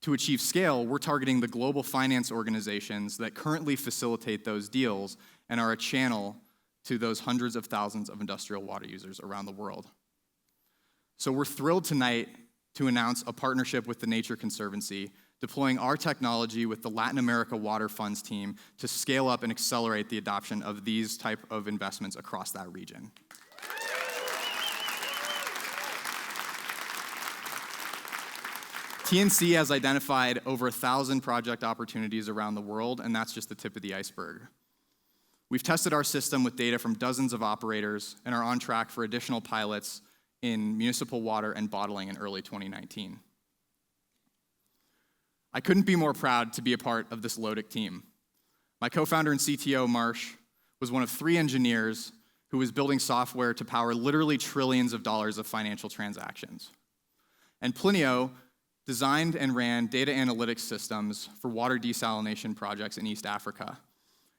To achieve scale, we're targeting the global finance organizations that currently facilitate those deals and are a channel to those hundreds of thousands of industrial water users around the world. So we're thrilled tonight to announce a partnership with the Nature Conservancy, deploying our technology with the Latin America Water Funds team to scale up and accelerate the adoption of these type of investments across that region. TNC has identified over 1,000 project opportunities around the world, and that's just the tip of the iceberg. We've tested our system with data from dozens of operators and are on track for additional pilots in municipal water and bottling in early 2019. I couldn't be more proud to be a part of this LODIC team. My co-founder and CTO, Marsh, was one of 3 engineers who was building software to power literally trillions of dollars of financial transactions. And Plinio designed and ran data analytics systems for water desalination projects in East Africa.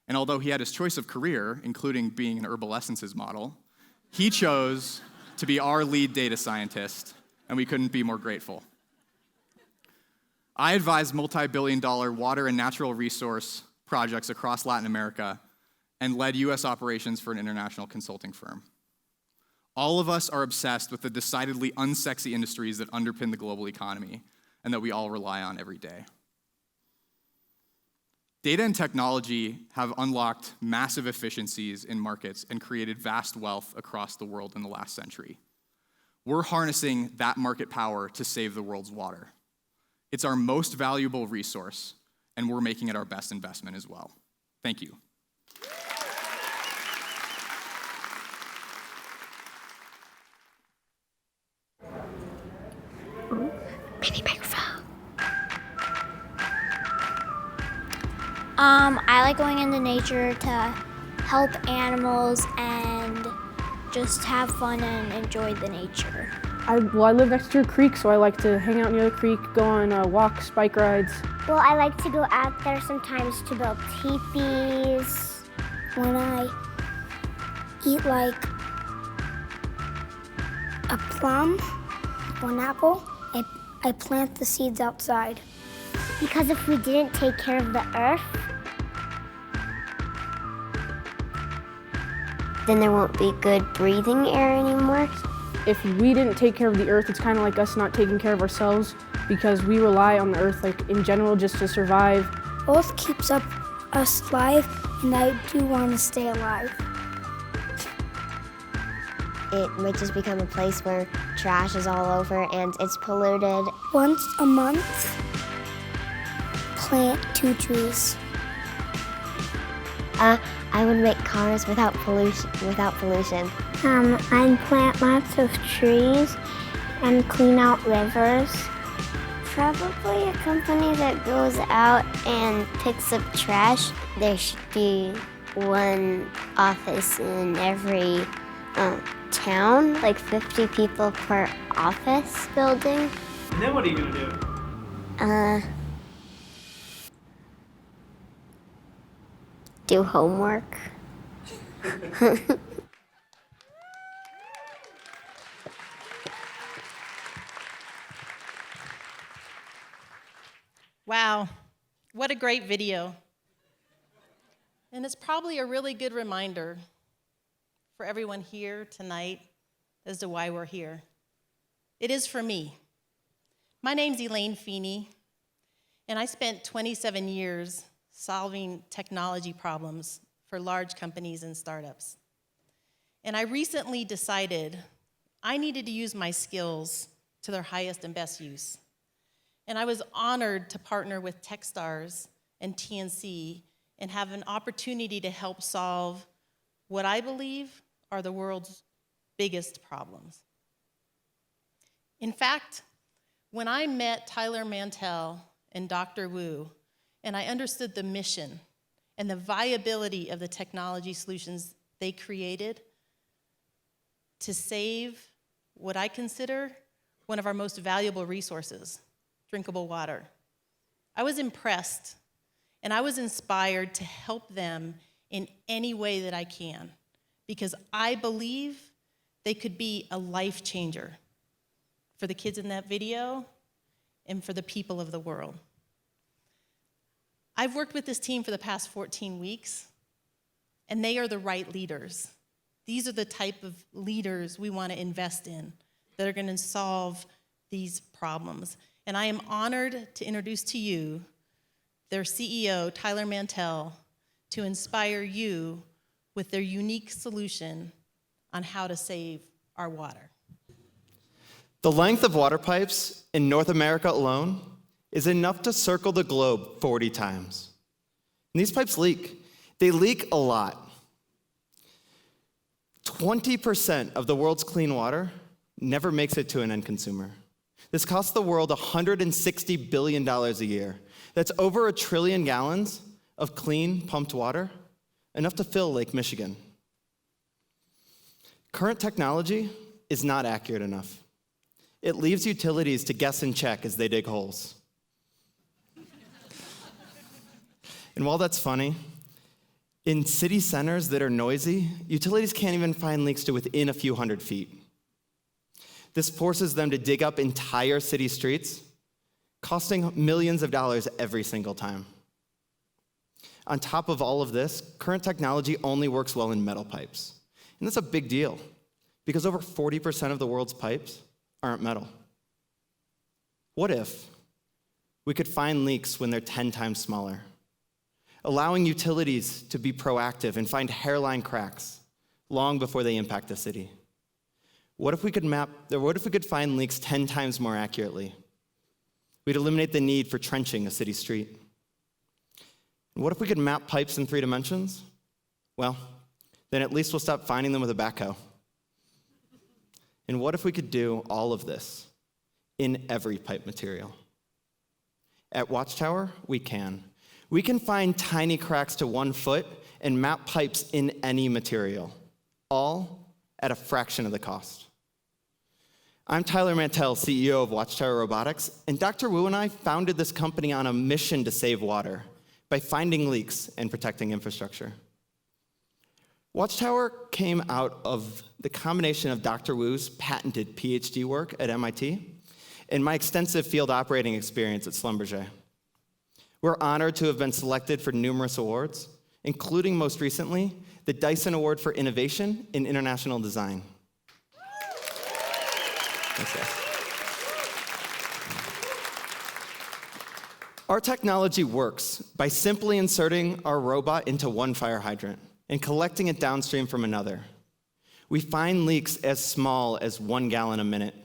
And although he had his choice of career, including being an herbal essences model, he chose to be our lead data scientist, and we couldn't be more grateful. I advised multi-billion-dollar water and natural resource projects across Latin America and led US operations for an international consulting firm. All of us are obsessed with the decidedly unsexy industries that underpin the global economy and that we all rely on every day. Data and technology have unlocked massive efficiencies in markets and created vast wealth across the world in the last century. We're harnessing that market power to save the world's water. It's our most valuable resource, and we're making it our best investment as well. Thank you. Mini microphone. I like going into nature to help animals and just have fun and enjoy the nature. I live next to a creek, so I like to hang out near the creek, go on walks, bike rides. Well, I like to go out there sometimes to build teepees. When I eat like a plum or an apple, I plant the seeds outside. Because if we didn't take care of the earth, then there won't be good breathing air anymore. If we didn't take care of the earth, it's kind of like us not taking care of ourselves because we rely on the earth, like in general, just to survive. Earth keeps us alive, and I do want to stay alive. It might just become a place where trash is all over and it's polluted. Once a month, plant 2 trees. I would make cars without pollution. I'd plant lots of trees and clean out rivers. Probably a company that goes out and picks up trash. There should be one office in every town, like 50 people per office building. And then what are you gonna do? Do homework. Wow, what a great video. And it's probably a really good reminder for everyone here tonight as to why we're here. It is for me. My name's Elaine Feeney, and I spent 27 years solving technology problems for large companies and startups. And I recently decided I needed to use my skills to their highest and best use. And I was honored to partner with Techstars and TNC and have an opportunity to help solve what I believe are the world's biggest problems. In fact, when I met Tyler Mantell and Dr. Wu, and I understood the mission and the viability of the technology solutions they created to save what I consider one of our most valuable resources, drinkable water, I was impressed and I was inspired to help them in any way that I can because I believe they could be a life changer for the kids in that video and for the people of the world. I've worked with this team for the past 14 weeks, and they are the right leaders. These are the type of leaders we want to invest in that are going to solve these problems. And I am honored to introduce to you their CEO, Tyler Mantell, to inspire you with their unique solution on how to save our water. The length of water pipes in North America alone is enough to circle the globe 40 times. And these pipes leak. They leak a lot. 20% of the world's clean water never makes it to an end consumer. This costs the world $160 billion a year. That's over 1 trillion gallons of clean, pumped water, enough to fill Lake Michigan. Current technology is not accurate enough. It leaves utilities to guess and check as they dig holes. And while that's funny, in city centers that are noisy, utilities can't even find leaks to within a few hundred feet. This forces them to dig up entire city streets, costing millions of dollars every single time. On top of all of this, current technology only works well in metal pipes. And that's a big deal, because over 40% of the world's pipes aren't metal. What if we could find leaks when they're 10 times smaller, allowing utilities to be proactive and find hairline cracks long before they impact the city? What if we could find leaks 10 times more accurately? We'd eliminate the need for trenching a city street. And what if we could map pipes in 3 dimensions? Well, then at least we'll stop finding them with a backhoe. And what if we could do all of this in every pipe material? At Watchtower, we can. We can find tiny cracks to 1 foot and map pipes in any material, all at a fraction of the cost. I'm Tyler Mantell, CEO of Watchtower Robotics, and Dr. Wu and I founded this company on a mission to save water by finding leaks and protecting infrastructure. Watchtower came out of the combination of Dr. Wu's patented PhD work at MIT and my extensive field operating experience at Schlumberger. We're honored to have been selected for numerous awards, including most recently, the Dyson Award for Innovation in International Design. Thanks, guys. Our technology works by simply inserting our robot into one fire hydrant and collecting it downstream from another. We find leaks as small as 1 gallon a minute.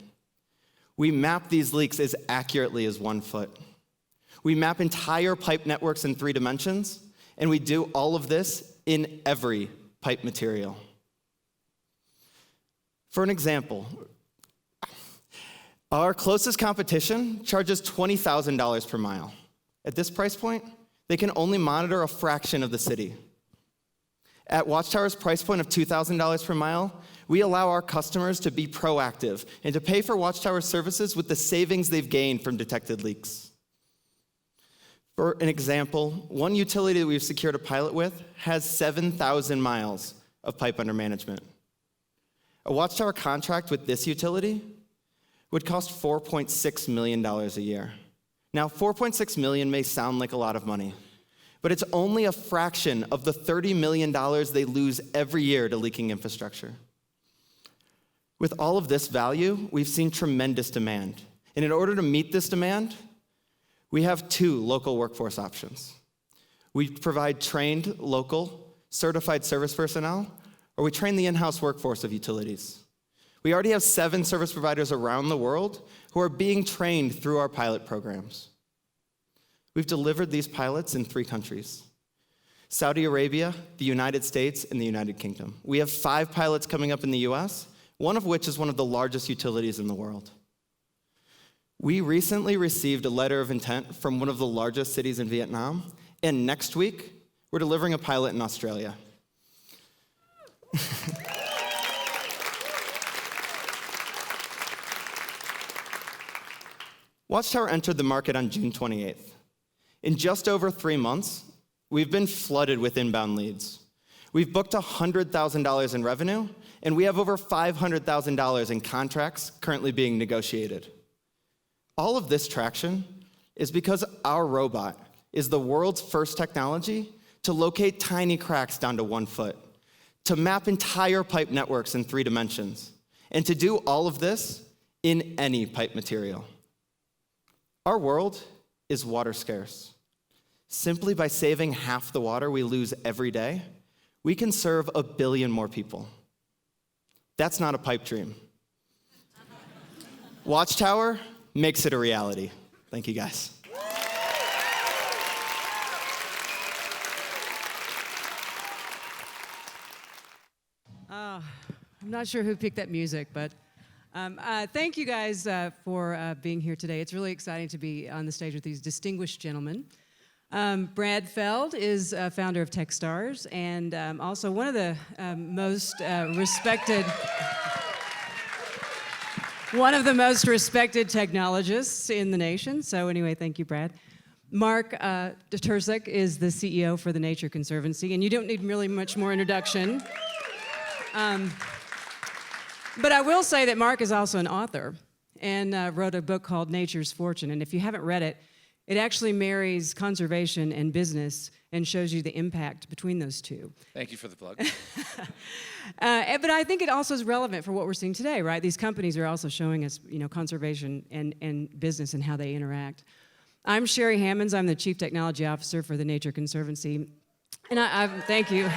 We map these leaks as accurately as 1 foot. We map entire pipe networks in 3 dimensions, and we do all of this in every pipe material. For an example, our closest competition charges $20,000 per mile. At this price point, they can only monitor a fraction of the city. At Watchtower's price point of $2,000 per mile, we allow our customers to be proactive and to pay for Watchtower services with the savings they've gained from detected leaks. For an example, one utility that we've secured a pilot with has 7,000 miles of pipe under management. A Watchtower contract with this utility would cost $4.6 million a year. Now, $4.6 million may sound like a lot of money, but it's only a fraction of the $30 million they lose every year to leaking infrastructure. With all of this value, we've seen tremendous demand. And in order to meet this demand, we have 2 local workforce options. We provide trained, local, certified service personnel, or we train the in-house workforce of utilities. We already have 7 service providers around the world who are being trained through our pilot programs. We've delivered these pilots in 3 countries: Saudi Arabia, the United States, and the United Kingdom. We have 5 pilots coming up in the US, one of which is one of the largest utilities in the world. We recently received a letter of intent from one of the largest cities in Vietnam, and next week, we're delivering a pilot in Australia. Watchtower entered the market on June 28th. In just over 3 months, we've been flooded with inbound leads. We've booked $100,000 in revenue, and we have over $500,000 in contracts currently being negotiated. All of this traction is because our robot is the world's first technology to locate tiny cracks down to 1 foot, to map entire pipe networks in 3 dimensions, and to do all of this in any pipe material. Our world is water scarce. Simply by saving half the water we lose every day, we can serve 1 billion more people. That's not a pipe dream. Watchtower makes it a reality. Thank you, guys. I'm not sure who picked that music, but Thank you guys for being here today. It's really exciting to be on the stage with these distinguished gentlemen. Brad Feld is founder of Techstars and also one of the most respected technologists in the nation. So anyway, thank you, Brad. Mark Tursek is the CEO for the Nature Conservancy, and you don't need really much more introduction. But I will say that Mark is also an author and wrote a book called Nature's Fortune. And if you haven't read it, it actually marries conservation and business and shows you the impact between those two. Thank you for the plug. But I think it also is relevant for what we're seeing today, right? These companies are also showing us, conservation and business and how they interact. I'm Sherry Hammonds. I'm the Chief Technology Officer for the Nature Conservancy. And thank you.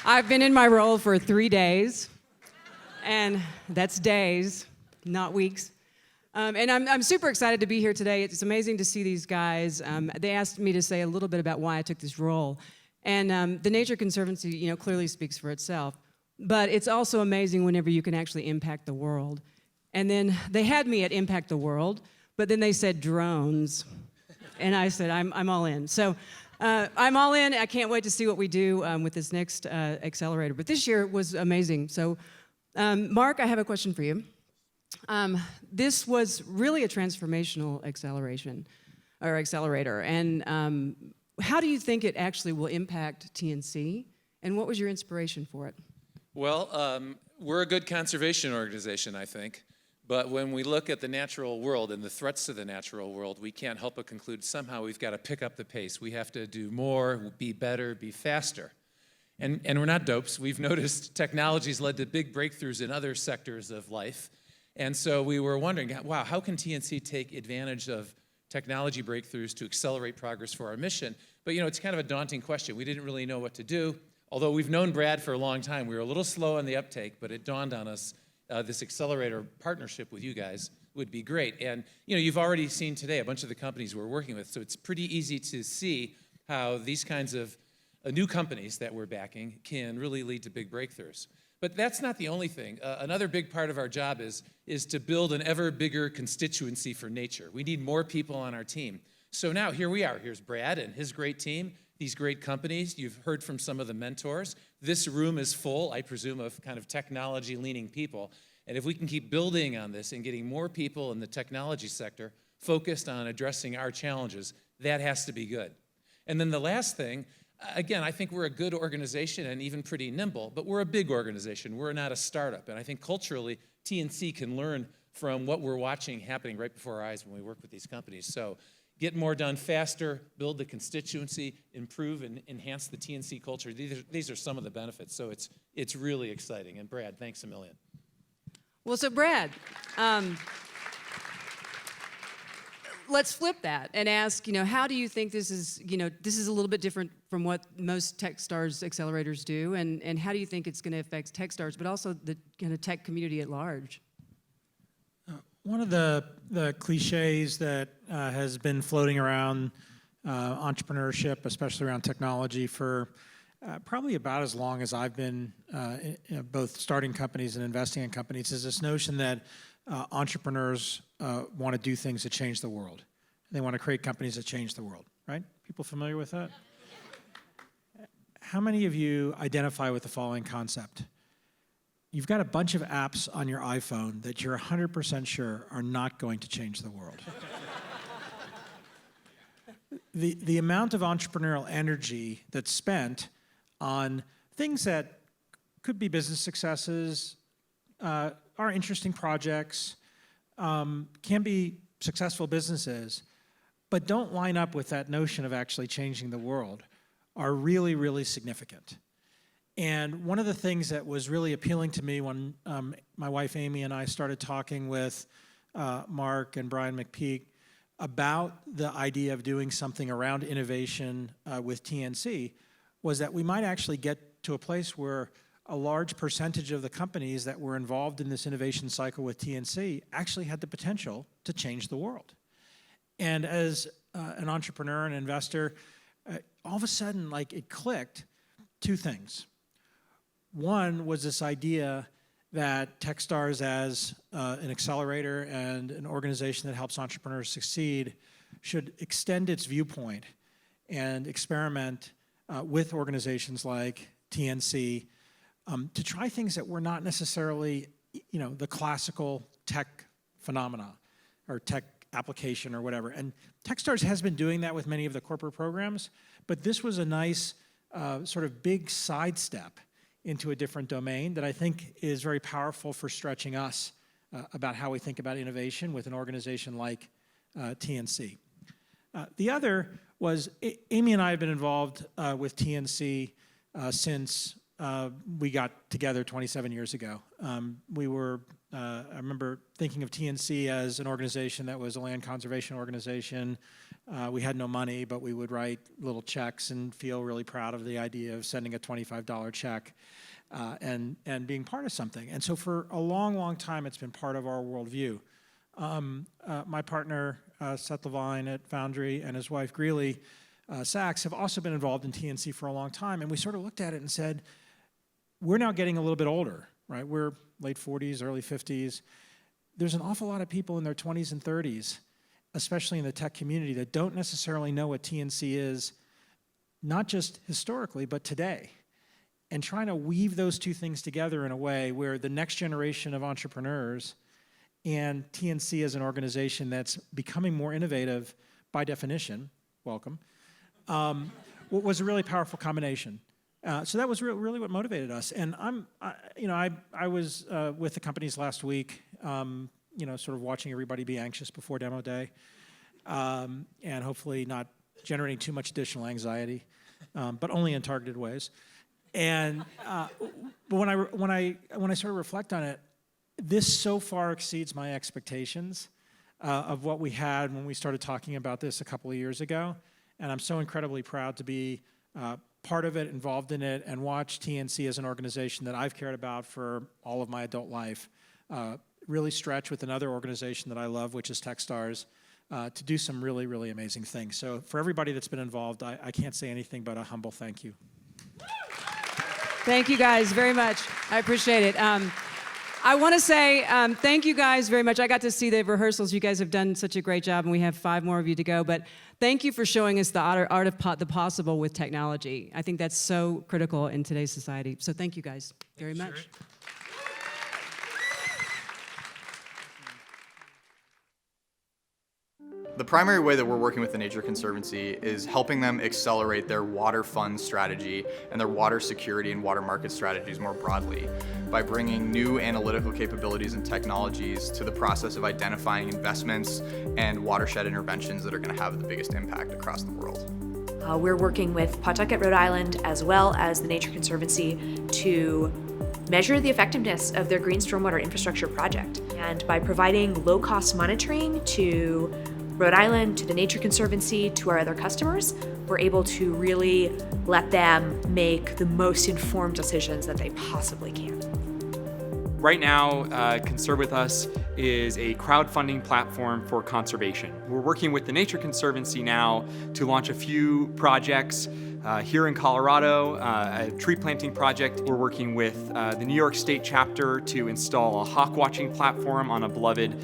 I've been in my role for 3 days, and that's days, not weeks. And I'm super excited to be here today. It's amazing to see these guys. They asked me to say a little bit about why I took this role. And the Nature Conservancy, clearly speaks for itself. But it's also amazing whenever you can actually impact the world. And then they had me at Impact the World, but then they said drones. And I said, I'm all in. So I'm all in. I can't wait to see what we do with this next accelerator. But this year was amazing. So Mark, I have a question for you. This was really a transformational accelerator. And how do you think it actually will impact TNC? And what was your inspiration for it? Well, we're a good conservation organization, I think. But when we look at the natural world and the threats to the natural world, we can't help but conclude somehow we've got to pick up the pace. We have to do more, be better, be faster. And we're not dopes. We've noticed technology's led to big breakthroughs in other sectors of life. And so we were wondering, wow, how can TNC take advantage of technology breakthroughs to accelerate progress for our mission? But it's kind of a daunting question. We didn't really know what to do. Although we've known Brad for a long time, we were a little slow on the uptake, but it dawned on us this accelerator partnership with you guys would be great. And you've already seen today a bunch of the companies we're working with, so it's pretty easy to see how these kinds of new companies that we're backing can really lead to big breakthroughs. But that's not the only thing. Another big part of our job is to build an ever bigger constituency for nature. We need more people on our team. So now here we are. Here's Brad and his great team, these great companies. You've heard from some of the mentors. This room is full, I presume, of kind of technology-leaning people. And if we can keep building on this and getting more people in the technology sector focused on addressing our challenges, that has to be good. And then the last thing, again, I think we're a good organization and even pretty nimble, but we're a big organization. We're not a startup. And I think culturally, TNC can learn from what we're watching happening right before our eyes when we work with these companies. So get more done faster, build the constituency, improve and enhance the TNC culture. These are some of the benefits. So it's really exciting. And Brad, thanks a million. Well, so Brad, let's flip that and ask, how do you think this is a little bit different from what most Techstars accelerators do, and how do you think it's going to affect Techstars, but also the kind of tech community at large? One of the cliches that has been floating around entrepreneurship, especially around technology, for probably about as long as I've been both starting companies and investing in companies, is this notion that entrepreneurs want to do things that change the world. They want to create companies that change the world, right? People familiar with that? How many of you identify with the following concept? You've got a bunch of apps on your iPhone that you're 100% sure are not going to change the world. The amount of entrepreneurial energy that's spent on things that could be business successes, are interesting projects, can be successful businesses, but don't line up with that notion of actually changing the world, are really, really significant. And one of the things that was really appealing to me when my wife Amy and I started talking with Mark and Brian McPeak about the idea of doing something around innovation with TNC was that we might actually get to a place where a large percentage of the companies that were involved in this innovation cycle with TNC actually had the potential to change the world. And as an entrepreneur and investor, all of a sudden, it clicked two things. One was this idea that Techstars, as an accelerator and an organization that helps entrepreneurs succeed, should extend its viewpoint and experiment with organizations like TNC to try things that were not necessarily, the classical tech phenomena or tech application or whatever. And Techstars has been doing that with many of the corporate programs, but this was a nice sort of big sidestep into a different domain that I think is very powerful for stretching us about how we think about innovation with an organization like TNC. The other was Amy and I have been involved with TNC since we got together 27 years ago. I remember thinking of TNC as an organization that was a land conservation organization. We had no money, but we would write little checks and feel really proud of the idea of sending a $25 check and being part of something. And so for a long, long time, it's been part of our worldview. My partner, Seth Levine at Foundry, and his wife, Greeley Sachs, have also been involved in TNC for a long time. And we sort of looked at it and said, we're now getting a little bit older, right? We're late 40s, early 50s. There's an awful lot of people in their 20s and 30s, especially in the tech community, that don't necessarily know what TNC is, not just historically, but today. And trying to weave those two things together in a way where the next generation of entrepreneurs and TNC as an organization that's becoming more innovative by definition, welcome, was a really powerful combination. So that was really what motivated us. And I was with the companies last week, sort of watching everybody be anxious before demo day, and hopefully not generating too much additional anxiety, but only in targeted ways. And but when I sort of reflect on it, this so far exceeds my expectations of what we had when we started talking about this a couple of years ago. And I'm so incredibly proud to be part of it, involved in it, and watch TNC as an organization that I've cared about for all of my adult life really stretch with another organization that I love, which is Techstars, to do some really, really amazing things. So for everybody that's been involved, I can't say anything but a humble thank you. Thank you guys very much. I appreciate it. I want to say thank you guys very much. I got to see the rehearsals. You guys have done such a great job, and we have 5 more of you to go. But thank you for showing us the art of the possible with technology. I think that's so critical in today's society. So thank you guys very much. The primary way that we're working with the Nature Conservancy is helping them accelerate their water fund strategy and their water security and water market strategies more broadly by bringing new analytical capabilities and technologies to the process of identifying investments and watershed interventions that are going to have the biggest impact across the world. We're working with Pawtucket, Rhode Island, as well as the Nature Conservancy to measure the effectiveness of their green stormwater infrastructure project. And by providing low-cost monitoring to Rhode Island, to the Nature Conservancy, to our other customers, we're able to really let them make the most informed decisions that they possibly can. Right now, Conserve With Us is a crowdfunding platform for conservation. We're working with the Nature Conservancy now to launch a few projects here in Colorado, a tree planting project. We're working with the New York State chapter to install a hawk watching platform on a beloved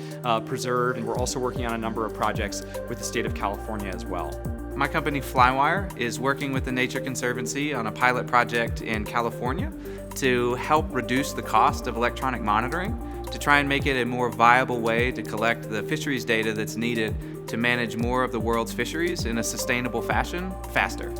preserve, and we're also working on a number of projects with the state of California as well. My company FLYWIRE is working with the Nature Conservancy on a pilot project in California to help reduce the cost of electronic monitoring, to try and make it a more viable way to collect the fisheries data that's needed to manage more of the world's fisheries in a sustainable fashion faster.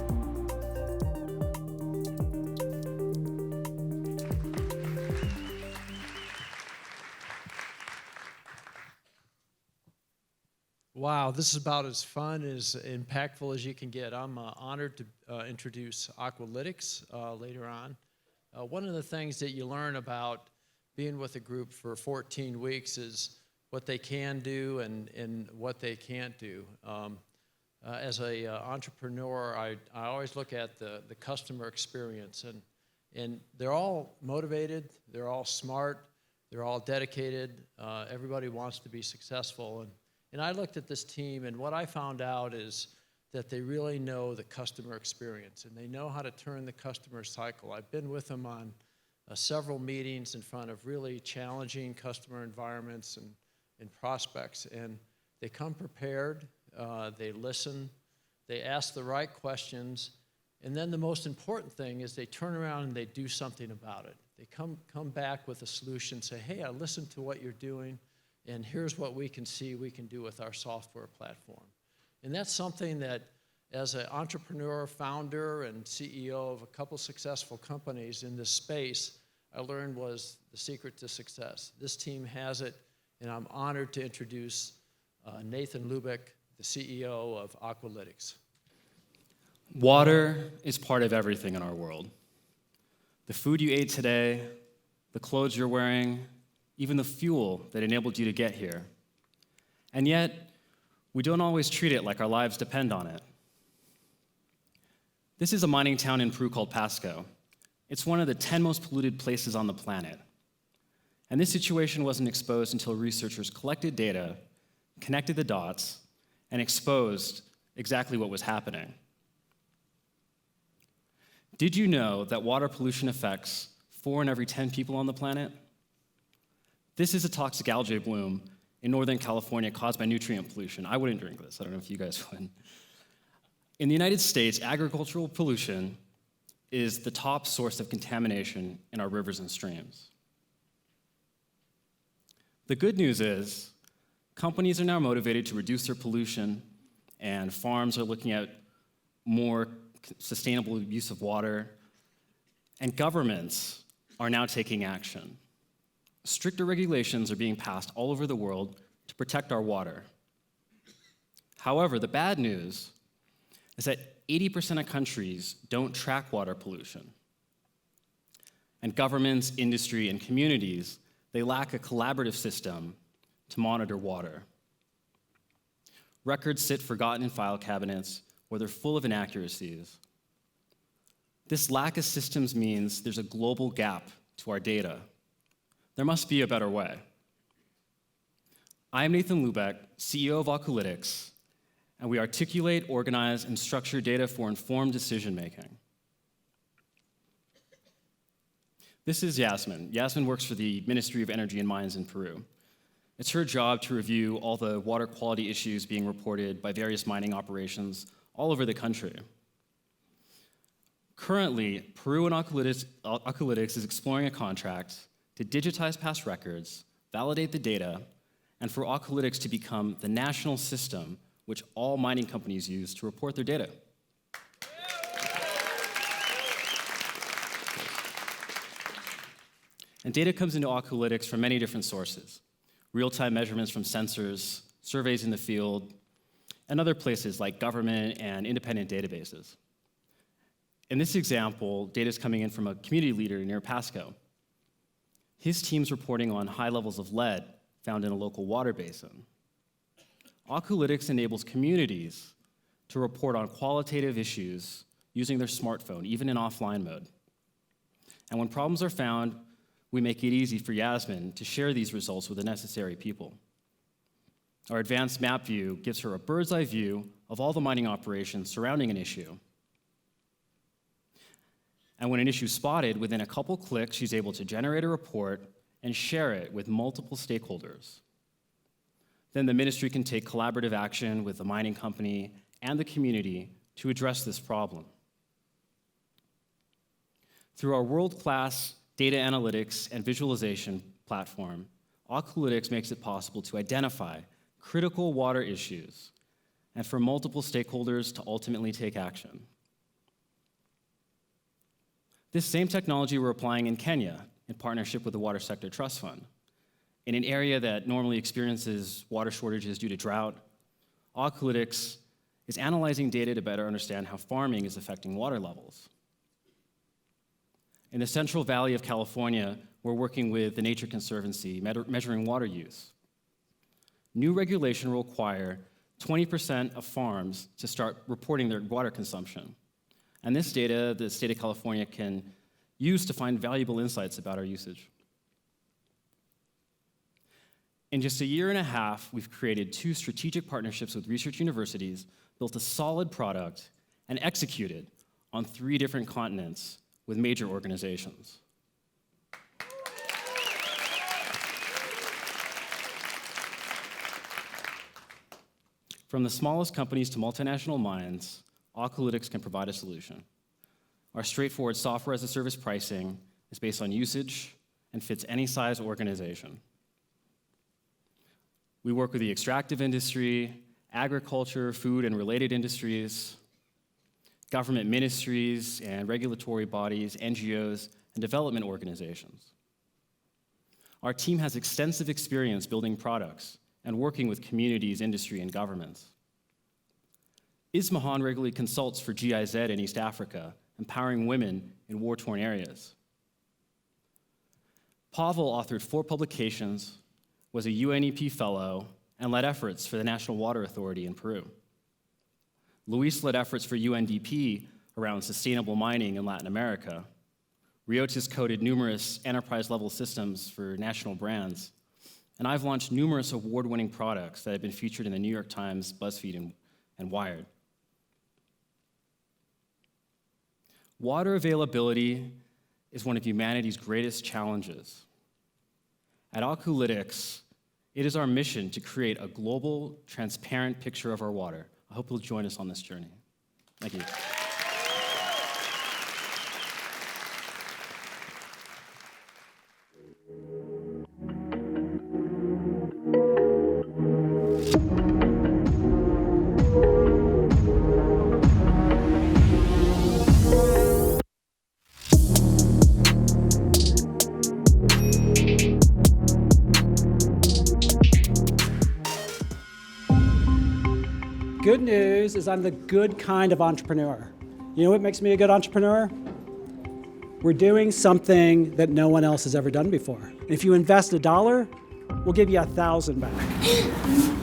Wow, this is about as fun, as impactful as you can get. I'm honored to introduce Aqualytics later on. One of the things that you learn about being with a group for 14 weeks is what they can do and what they can't do. As an entrepreneur, I always look at the customer experience, and they're all motivated, they're all smart, they're all dedicated, everybody wants to be successful. And I looked at this team, and what I found out is that they really know the customer experience, and they know how to turn the customer cycle. I've been with them on several meetings in front of really challenging customer environments and prospects. And they come prepared, they listen, they ask the right questions, and then the most important thing is they turn around and they do something about it. They come back with a solution, say, hey, I listened to what you're doing, and here's what we can see we can do with our software platform. And that's something that, as an entrepreneur, founder, and CEO of a couple successful companies in this space, I learned was the secret to success. This team has it, and I'm honored to introduce Nathan Lubeck, the CEO of Aqualytics. Water is part of everything in our world. The food you ate today, the clothes you're wearing, even the fuel that enabled you to get here. And yet, we don't always treat it like our lives depend on it. This is a mining town in Peru called Pasco. It's one of the 10 most polluted places on the planet. And this situation wasn't exposed until researchers collected data, connected the dots, and exposed exactly what was happening. Did you know that water pollution affects 4 in every 10 people on the planet? This is a toxic algae bloom in Northern California caused by nutrient pollution. I wouldn't drink this. I don't know if you guys would. In the United States, agricultural pollution is the top source of contamination in our rivers and streams. The good news is, companies are now motivated to reduce their pollution, and farms are looking at more sustainable use of water, and governments are now taking action. Stricter regulations are being passed all over the world to protect our water. However, the bad news is that 80% of countries don't track water pollution. And governments, industry, and communities, they lack a collaborative system to monitor water. Records sit forgotten in file cabinets, where they're full of inaccuracies. This lack of systems means there's a global gap to our data. There must be a better way. I am Nathan Lubeck, CEO of Aqualytics, and we articulate, organize, and structure data for informed decision-making. This is Yasmin. Yasmin works for the Ministry of Energy and Mines in Peru. It's her job to review all the water quality issues being reported by various mining operations all over the country. Currently, Peru and Aqualytics is exploring a contract to digitize past records, validate the data, and for Aqualytics to become the national system which all mining companies use to report their data. And data comes into Aqualytics from many different sources: real-time measurements from sensors, surveys in the field, and other places like government and independent databases. In this example, data is coming in from a community leader near Pasco. His team's reporting on high levels of lead found in a local water basin. Aqualytics enables communities to report on qualitative issues using their smartphone, even in offline mode. And when problems are found, we make it easy for Yasmin to share these results with the necessary people. Our advanced map view gives her a bird's eye view of all the mining operations surrounding an issue. And when an issue is spotted, within a couple clicks, she's able to generate a report and share it with multiple stakeholders. Then the ministry can take collaborative action with the mining company and the community to address this problem. Through our world-class data analytics and visualization platform, Aqualytics makes it possible to identify critical water issues and for multiple stakeholders to ultimately take action. This same technology we're applying in Kenya in partnership with the Water Sector Trust Fund. In an area that normally experiences water shortages due to drought, Aqualytics is analyzing data to better understand how farming is affecting water levels. In the Central Valley of California, we're working with the Nature Conservancy, measuring water use. New regulation will require 20% of farms to start reporting their water consumption. And this data, the state of California can use to find valuable insights about our usage. In just a year and a half, we've created 2 strategic partnerships with research universities, built a solid product, and executed on 3 different continents with major organizations. From the smallest companies to multinational minds, Aqualytics can provide a solution. Our straightforward software as a service pricing is based on usage and fits any size organization. We work with the extractive industry, agriculture, food and related industries, government ministries and regulatory bodies, NGOs, and development organizations. Our team has extensive experience building products and working with communities, industry, and governments. Ismahan regularly consults for GIZ in East Africa, empowering women in war-torn areas. Pavel authored 4 publications, was a UNEP fellow, and led efforts for the National Water Authority in Peru. Luis led efforts for UNDP around sustainable mining in Latin America. Riotis coded numerous enterprise-level systems for national brands. And I've launched numerous award-winning products that have been featured in the New York Times, BuzzFeed, and Wired. Water availability is one of humanity's greatest challenges. At Aqualytics, it is our mission to create a global, transparent picture of our water. I hope you'll join us on this journey. Thank you. Good news is I'm the good kind of entrepreneur. You know what makes me a good entrepreneur? We're doing something that no one else has ever done before. If you invest $1, we'll give you 1,000 back.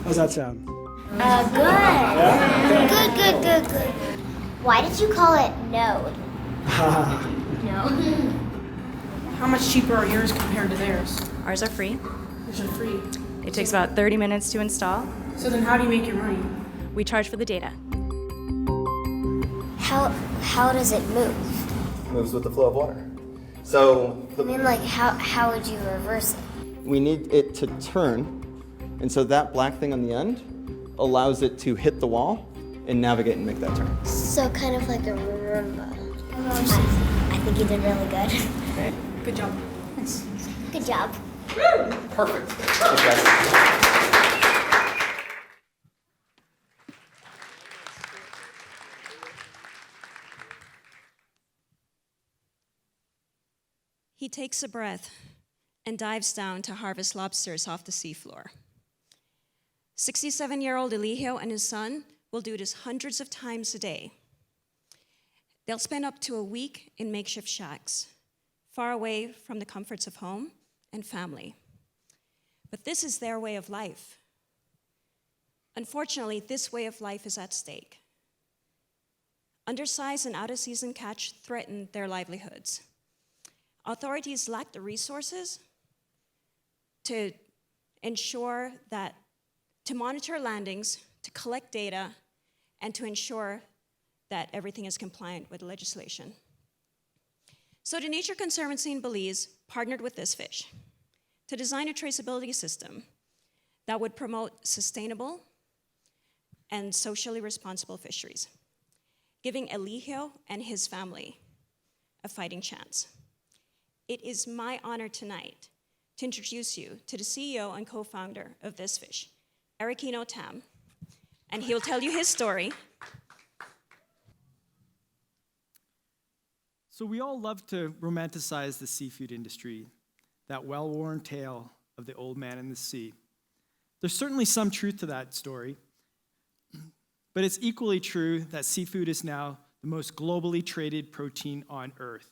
How's that sound? Good. Yeah? Good. Why did you call it Node? No. How much cheaper are yours compared to theirs? Ours are free. Yours are free. It takes about 30 minutes to install. So then how do you make your money? We charge for the data. How does it move? Moves with the flow of water. So I mean, like, how would you reverse it? we need it to turn, and so that black thing on the end allows it to hit the wall and navigate and make that turn. So kind of like a Roomba. I think you did really good. Okay. Good job. Good job. Perfect. Thanks, guys. He takes a breath and dives down to harvest lobsters off the seafloor. 67-year-old Eligio and his son will do this hundreds of times a day. They'll spend up to a week in makeshift shacks, far away from the comforts of home and family. But this is their way of life. Unfortunately, this way of life is at stake. Undersized and out-of-season catch threaten their livelihoods. Authorities lack the resources to ensure that, to monitor landings, to collect data, and to ensure that everything is compliant with legislation. So the Nature Conservancy in Belize partnered with this fish to design a traceability system that would promote sustainable and socially responsible fisheries, giving Eligio and his family a fighting chance. It is my honor tonight to introduce you to the CEO and co-founder of this fish, Erikino Tam, and he'll tell you his story. So we all love to romanticize the seafood industry, that well-worn tale of the old man in the sea. There's certainly some truth to that story, but it's equally true that seafood is now the most globally traded protein on Earth.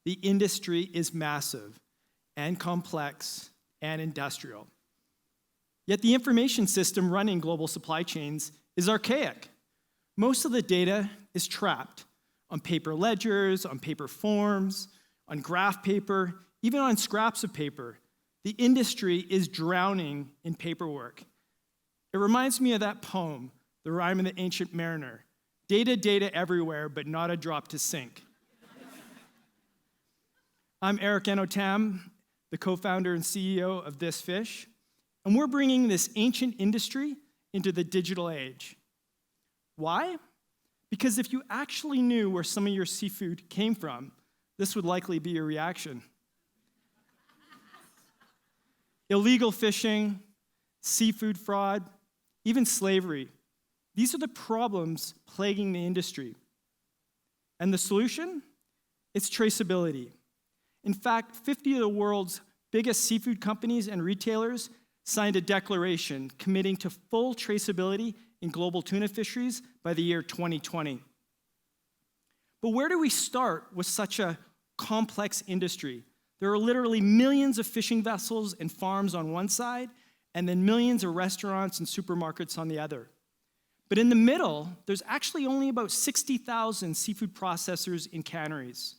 The industry is massive and complex and industrial. Yet the information system running global supply chains is archaic. Most of the data is trapped on paper ledgers, on paper forms, on graph paper, even on scraps of paper. The industry is drowning in paperwork. It reminds me of that poem, The Rime of the Ancient Mariner. Data, data everywhere, but not a drop to sink. I'm Erikino Tam, the co-founder and CEO of This Fish, and we're bringing this ancient industry into the digital age. Why? Because if you actually knew where some of your seafood came from, this would likely be your reaction. Illegal fishing, seafood fraud, even slavery. These are the problems plaguing the industry. And the solution? It's traceability. In fact, 50 of the world's biggest seafood companies and retailers signed a declaration committing to full traceability in global tuna fisheries by the year 2020. But where do we start with such a complex industry? There are literally millions of fishing vessels and farms on one side, and then millions of restaurants and supermarkets on the other. But in the middle, there's actually only about 60,000 seafood processors in canneries.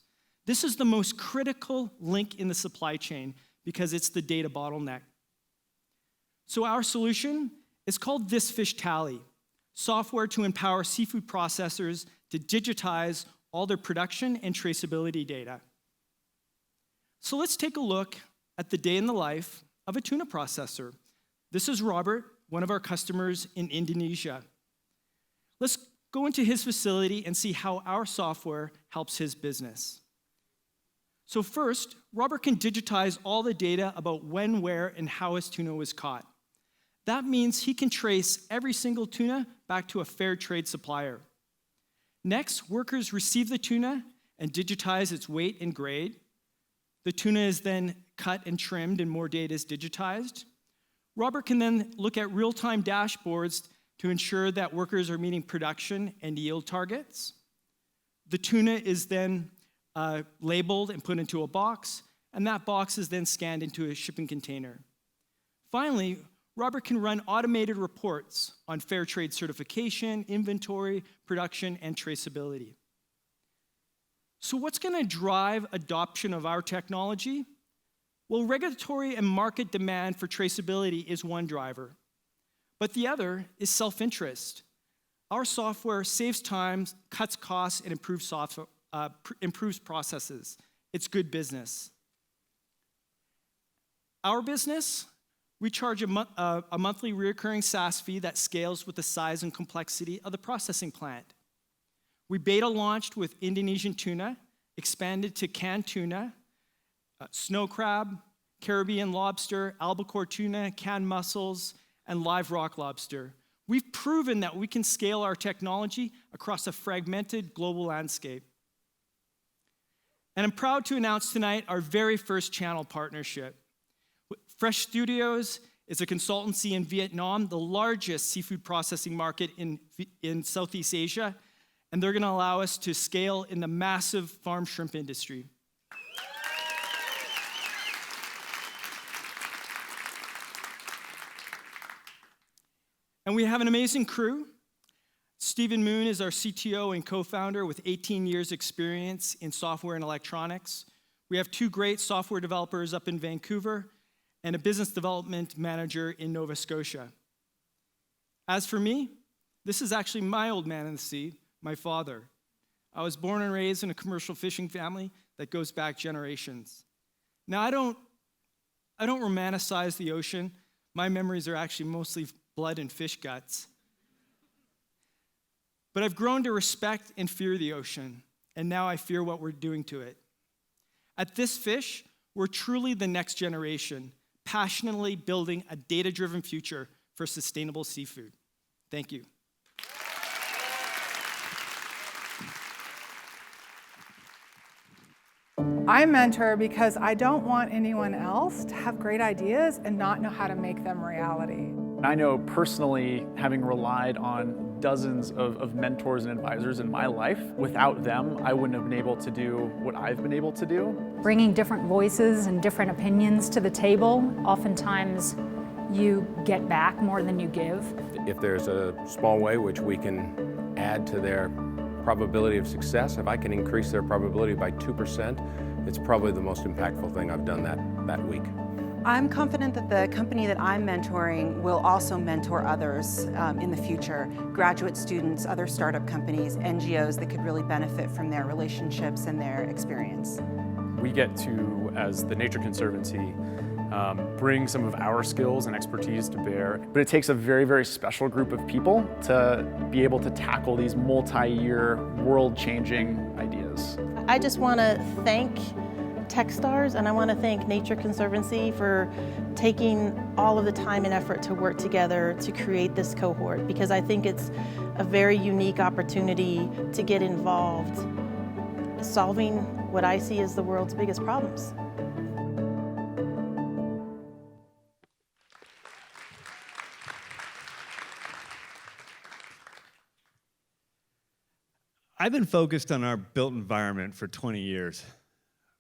This is the most critical link in the supply chain because it's the data bottleneck. So our solution is called This Fish Tally, software to empower seafood processors to digitize all their production and traceability data. So let's take a look at the day in the life of a tuna processor. This is Robert, one of our customers in Indonesia. Let's go into his facility and see how our software helps his business. So first, Robert can digitize all the data about when, where, and how his tuna was caught. That means he can trace every single tuna back to a fair trade supplier. Next, workers receive the tuna and digitize its weight and grade. The tuna is then cut and trimmed and more data is digitized. Robert can then look at real-time dashboards to ensure that workers are meeting production and yield targets. The tuna is then labeled and put into a box, and that box is then scanned into a shipping container. Finally, Robert can run automated reports on fair trade certification, inventory, production, and traceability. So what's going to drive adoption of our technology? Well, regulatory and market demand for traceability is one driver, but the other is self-interest. Our software saves time, cuts costs, and improves processes. It's good business. Our business, we charge a monthly recurring SaaS fee that scales with the size and complexity of the processing plant. We beta launched with Indonesian tuna, expanded to canned tuna, snow crab, Caribbean lobster, albacore tuna, canned mussels, and live rock lobster. We've proven that we can scale our technology across a fragmented global landscape. And I'm proud to announce tonight our very first channel partnership. Fresh Studios is a consultancy in Vietnam, the largest seafood processing market in Southeast Asia, and they're going to allow us to scale in the massive farm shrimp industry. And we have an amazing crew. Stephen Moon is our CTO and co-founder with 18 years experience in software and electronics. We have 2 great software developers up in Vancouver and a business development manager in Nova Scotia. As for me, this is actually my old man in the sea, my father. I was born and raised in a commercial fishing family that goes back generations. Now, I don't romanticize the ocean. My memories are actually mostly blood and fish guts. But I've grown to respect and fear the ocean, and now I fear what we're doing to it. At This Fish, we're truly the next generation, passionately building a data-driven future for sustainable seafood. Thank you. I mentor because I don't want anyone else to have great ideas and not know how to make them reality. I know personally, having relied on dozens of mentors and advisors in my life, without them, I wouldn't have been able to do what I've been able to do. Bringing different voices and different opinions to the table, oftentimes you get back more than you give. If there's a small way which we can add to their probability of success, if I can increase their probability by 2%, it's probably the most impactful thing I've done that week. I'm confident that the company that I'm mentoring will also mentor others in the future, graduate students, other startup companies, NGOs that could really benefit from their relationships and their experience. We get to, as the Nature Conservancy, bring some of our skills and expertise to bear. But it takes a very, very special group of people to be able to tackle these multi-year, world-changing ideas. I just want to thank Techstars, and I want to thank Nature Conservancy for taking all of the time and effort to work together to create this cohort, because I think it's a very unique opportunity to get involved solving what I see as the world's biggest problems. I've been focused on our built environment for 20 years.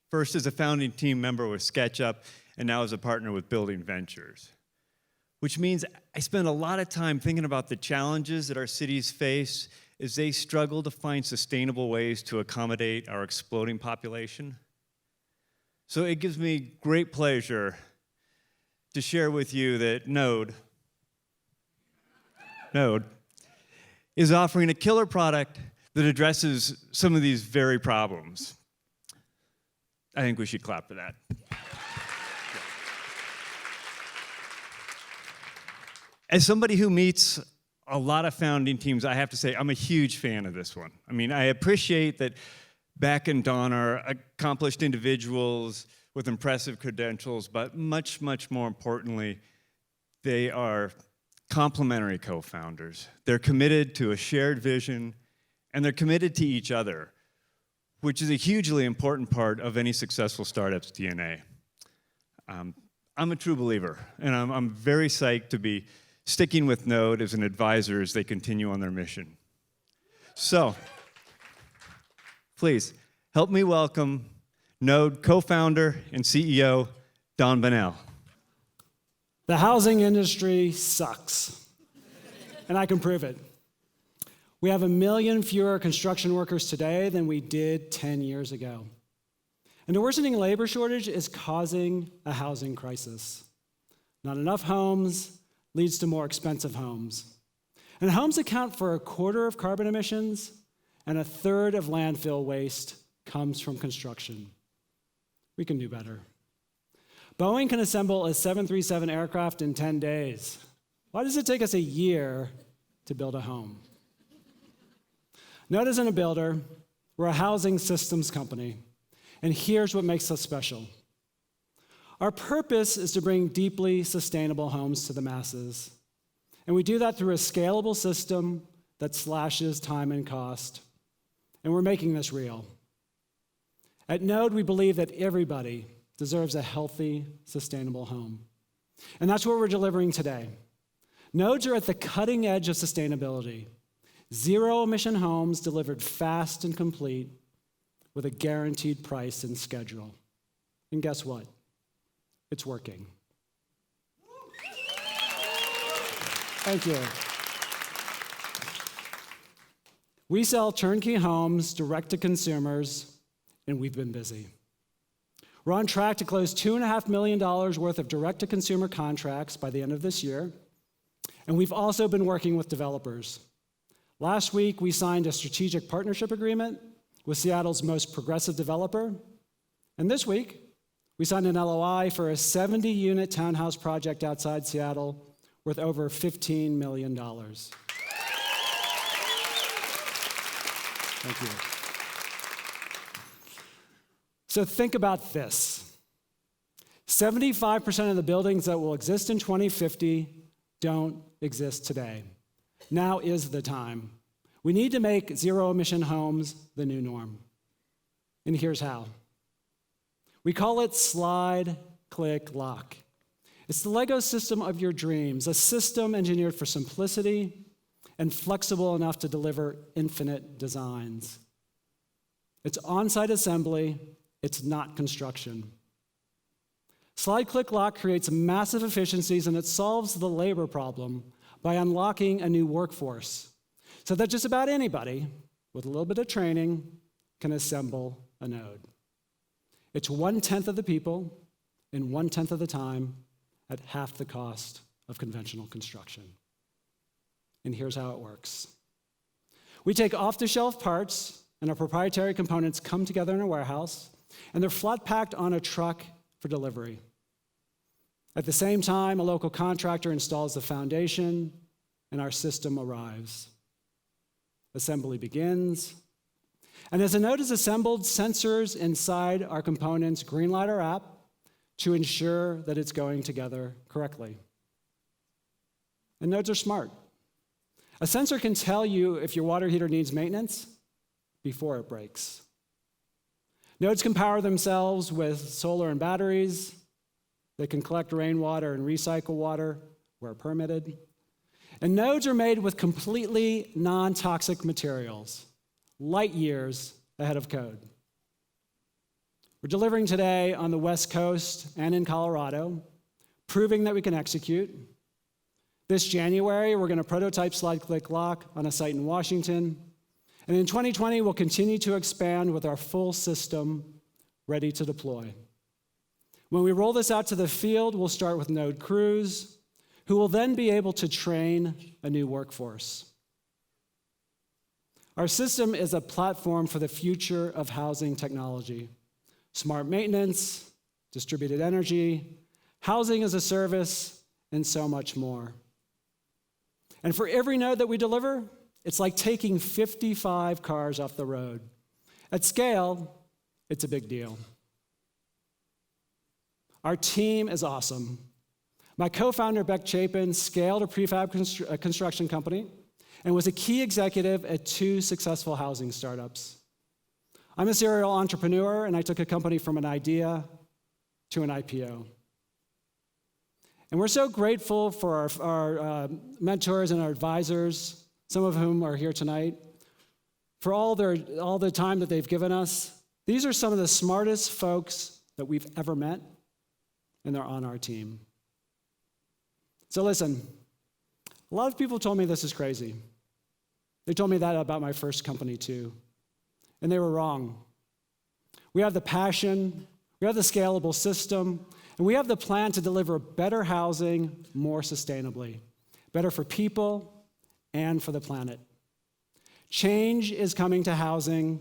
First as a founding team member with SketchUp, and now as a partner with Building Ventures. Which means I spend a lot of time thinking about the challenges that our cities face as they struggle to find sustainable ways to accommodate our exploding population. So it gives me great pleasure to share with you that Node is offering a killer product that addresses some of these very problems. I think we should clap for that. As somebody who meets a lot of founding teams, I have to say I'm a huge fan of this one. I mean, I appreciate that Beck and Don are accomplished individuals with impressive credentials, but much, much more importantly, they are complementary co-founders. They're committed to a shared vision, and they're committed to each other, which is a hugely important part of any successful startup's DNA. I'm a true believer, and I'm very psyched to be sticking with Node as an advisor as they continue on their mission. So, please, help me welcome Node co-founder and CEO, Don Bonnell. The housing industry sucks, and I can prove it. We have 1 million fewer construction workers today than we did 10 years ago. And the worsening labor shortage is causing a housing crisis. Not enough homes leads to more expensive homes. And homes account for 1/4 of carbon emissions, and 1/3 of landfill waste comes from construction. We can do better. Boeing can assemble a 737 aircraft in 10 days. Why does it take us a year to build a home? Node isn't a builder, we're a housing systems company. And here's what makes us special. Our purpose is to bring deeply sustainable homes to the masses. And we do that through a scalable system that slashes time and cost. And we're making this real. At Node, we believe that everybody deserves a healthy, sustainable home. And that's what we're delivering today. Nodes are at the cutting edge of sustainability. Zero-emission homes delivered fast and complete with a guaranteed price and schedule. And guess what? It's working. Thank you. We sell turnkey homes direct to consumers, and we've been busy. We're on track to close $2.5 million worth of direct-to-consumer contracts by the end of this year, and we've also been working with developers. Last week, we signed a strategic partnership agreement with Seattle's most progressive developer, and this week, we signed an LOI for a 70-unit townhouse project outside Seattle worth over $15 million. Thank you. So think about this. 75% of the buildings that will exist in 2050 don't exist today. Now is the time. We need to make zero-emission homes the new norm. And here's how. We call it slide, click, lock. It's the Lego system of your dreams, a system engineered for simplicity and flexible enough to deliver infinite designs. It's on-site assembly, it's not construction. Slide, click, lock creates massive efficiencies, and it solves the labor problem by unlocking a new workforce so that just about anybody with a little bit of training can assemble a node. It's 1/10 of the people in 1/10 of the time at half the cost of conventional construction. And here's how it works. We take off-the-shelf parts, and our proprietary components come together in a warehouse, and they're flat packed on a truck for delivery. At the same time, a local contractor installs the foundation, and our system arrives. Assembly begins. And as a node is assembled, sensors inside our components greenlight our app to ensure that it's going together correctly. And nodes are smart. A sensor can tell you if your water heater needs maintenance before it breaks. Nodes can power themselves with solar and batteries. They can collect rainwater and recycle water where permitted. And nodes are made with completely non-toxic materials, light years ahead of code. We're delivering today on the West Coast and in Colorado, proving that we can execute. This January, we're going to prototype slide click lock on a site in Washington. And in 2020, we'll continue to expand with our full system ready to deploy. When we roll this out to the field, we'll start with node crews, who will then be able to train a new workforce. Our system is a platform for the future of housing technology. Smart maintenance, distributed energy, housing as a service, and so much more. And for every node that we deliver, it's like taking 55 cars off the road. At scale, it's a big deal. Our team is awesome. My co-founder, Beck Chapin, scaled a prefab construction company and was a key executive at 2 successful housing startups. I'm a serial entrepreneur, and I took a company from an idea to an IPO. And we're so grateful for our mentors and our advisors, some of whom are here tonight, for all the time that they've given us. These are some of the smartest folks that we've ever met, and they're on our team. So listen, a lot of people told me this is crazy. They told me that about my first company too, and they were wrong. We have the passion, we have the scalable system, and we have the plan to deliver better housing more sustainably, better for people and for the planet. Change is coming to housing,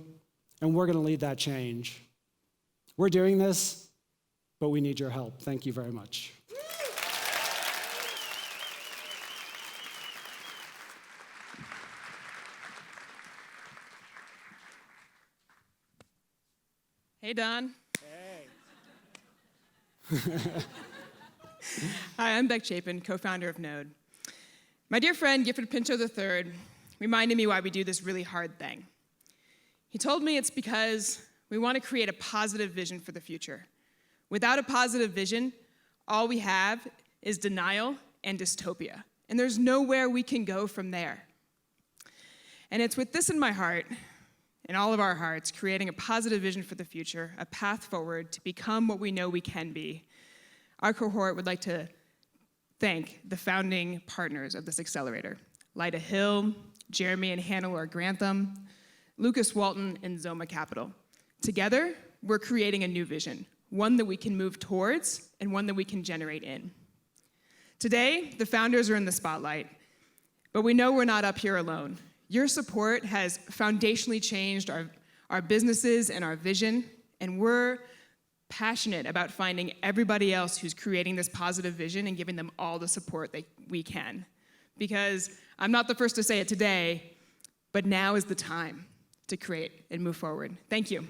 and we're going to lead that change. We're doing this, but we need your help. Thank you very much. Hey, Don. Hey. Hi, I'm Beck Chapin, co-founder of Node. My dear friend, Gifford Pinto III, reminded me why we do this really hard thing. He told me it's because we want to create a positive vision for the future. Without a positive vision, all we have is denial and dystopia, and there's nowhere we can go from there. And it's with this in my heart, in all of our hearts, creating a positive vision for the future, a path forward to become what we know we can be. Our cohort would like to thank the founding partners of this accelerator, Lyda Hill, Jeremy and Hannah Grantham, Lucas Walton, and Zoma Capital. Together, we're creating a new vision, one that we can move towards and one that we can generate in. Today, the founders are in the spotlight, but we know we're not up here alone. Your support has foundationally changed our businesses and our vision, and we're passionate about finding everybody else who's creating this positive vision and giving them all the support that we can. Because I'm not the first to say it today, but now is the time to create and move forward. Thank you.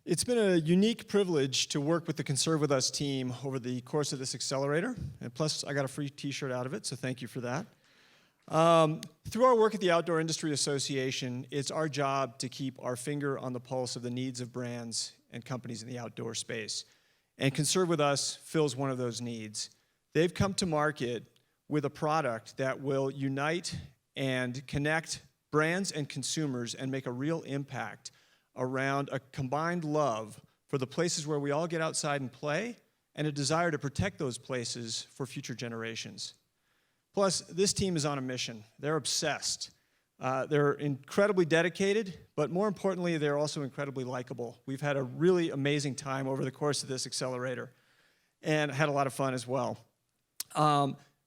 It's been a unique privilege to work with the Conserve With Us team over the course of this accelerator, and plus I got a free t-shirt out of it, so thank you for that. Through our work at the Outdoor Industry Association, it's our job to keep our finger on the pulse of the needs of brands and companies in the outdoor space. And Conserve With Us fills one of those needs. They've come to market with a product that will unite and connect brands and consumers and make a real impact around a combined love for the places where we all get outside and play and a desire to protect those places for future generations. Plus, this team is on a mission. They're obsessed. They're incredibly dedicated, but more importantly, they're also incredibly likable. We've had a really amazing time over the course of this accelerator and had a lot of fun as well.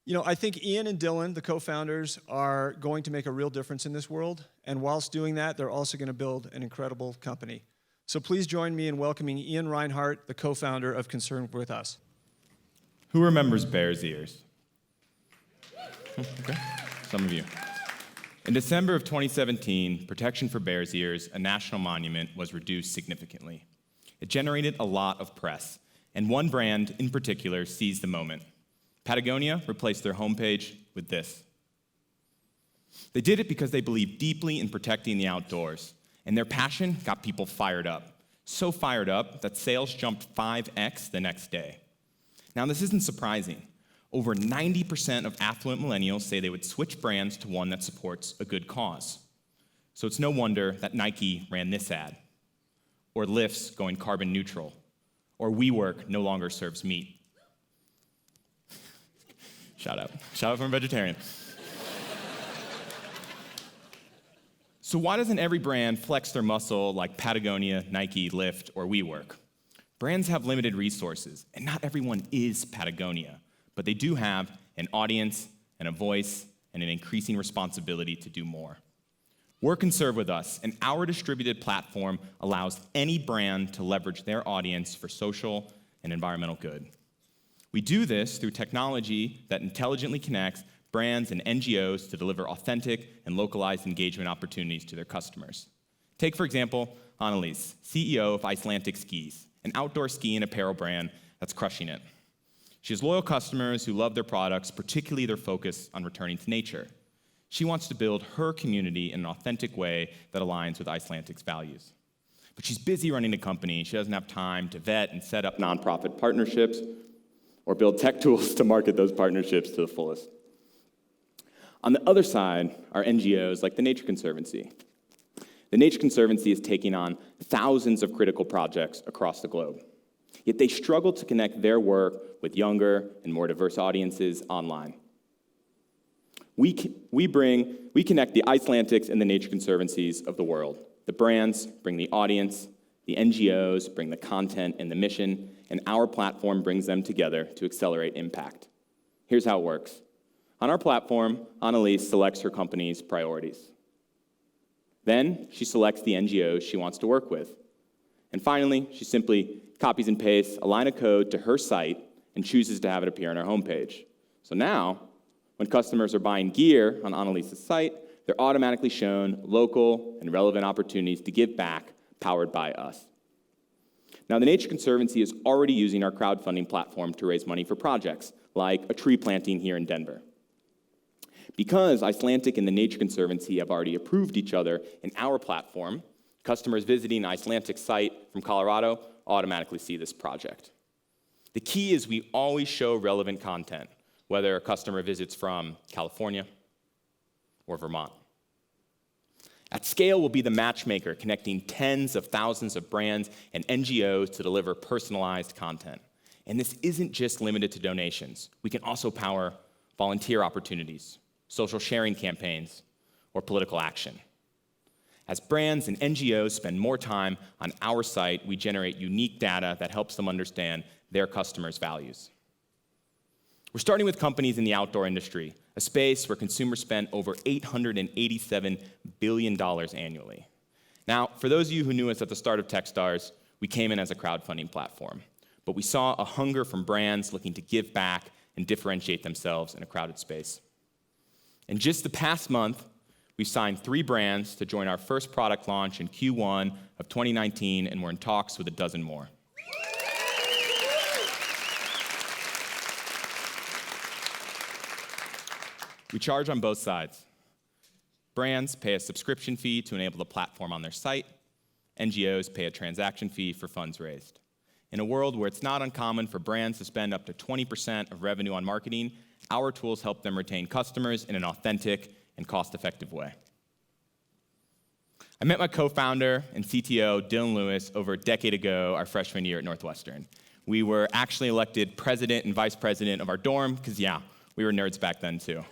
You know, I think Ian and Dylan, the co-founders, are going to make a real difference in this world. And whilst doing that, they're also going to build an incredible company. So please join me in welcoming Ian Reinhardt, the co-founder of Concern With Us. Who remembers Bears Ears? Okay, some of you. In December of 2017, protection for Bears Ears, a national monument, was reduced significantly. It generated a lot of press, and one brand in particular seized the moment. Patagonia replaced their homepage with this. They did it because they believed deeply in protecting the outdoors, and their passion got people fired up. So fired up that sales jumped 5x the next day. Now, this isn't surprising. Over 90% of affluent millennials say they would switch brands to one that supports a good cause. So it's no wonder that Nike ran this ad, or Lyft's going carbon neutral, or WeWork no longer serves meat. Shout out from a vegetarian. So why doesn't every brand flex their muscle like Patagonia, Nike, Lyft, or WeWork? Brands have limited resources, and not everyone is Patagonia, but they do have an audience and a voice and an increasing responsibility to do more. Work and Serve With Us, and our distributed platform allows any brand to leverage their audience for social and environmental good. We do this through technology that intelligently connects brands and NGOs to deliver authentic and localized engagement opportunities to their customers. Take, for example, Annalise, CEO of Icelandic Skis, an outdoor ski and apparel brand that's crushing it. She has loyal customers who love their products, particularly their focus on returning to nature. She wants to build her community in an authentic way that aligns with Icelandic's values. But she's busy running a company. She doesn't have time to vet and set up nonprofit partnerships or build tech tools to market those partnerships to the fullest. On the other side are NGOs like the Nature Conservancy. The Nature Conservancy is taking on thousands of critical projects across the globe. Yet they struggle to connect their work with younger and more diverse audiences online. We connect the Icelandics and the Nature Conservancies of the world. The brands bring the audience, the NGOs bring the content and the mission, and our platform brings them together to accelerate impact. Here's how it works. On our platform, Annalise selects her company's priorities. Then she selects the NGOs she wants to work with. And finally, she simply copies and pastes a line of code to her site and chooses to have it appear on our homepage. So now, when customers are buying gear on Annalise's site, they're automatically shown local and relevant opportunities to give back, powered by us. Now, the Nature Conservancy is already using our crowdfunding platform to raise money for projects, like a tree planting here in Denver. Because Icelandic and the Nature Conservancy have already approved each other in our platform, customers visiting Icelandic's site from Colorado automatically see this project. The key is we always show relevant content, whether a customer visits from California or Vermont. At scale, we'll be the matchmaker connecting tens of thousands of brands and NGOs to deliver personalized content. And this isn't just limited to donations. We can also power volunteer opportunities, social sharing campaigns, or political action. As brands and NGOs spend more time on our site, we generate unique data that helps them understand their customers' values. We're starting with companies in the outdoor industry, a space where consumers spend over $887 billion annually. Now, for those of you who knew us at the start of Techstars, we came in as a crowdfunding platform, but we saw a hunger from brands looking to give back and differentiate themselves in a crowded space. In just the past month, we've signed 3 brands to join our first product launch in Q1 of 2019, and we're in talks with a dozen more. We charge on both sides. Brands pay a subscription fee to enable the platform on their site. NGOs pay a transaction fee for funds raised. In a world where it's not uncommon for brands to spend up to 20% of revenue on marketing, our tools help them retain customers in an authentic and cost-effective way. I met my co-founder and CTO, Dylan Lewis, over a decade ago, our freshman year at Northwestern. We were actually elected president and vice president of our dorm, because yeah, we were nerds back then too.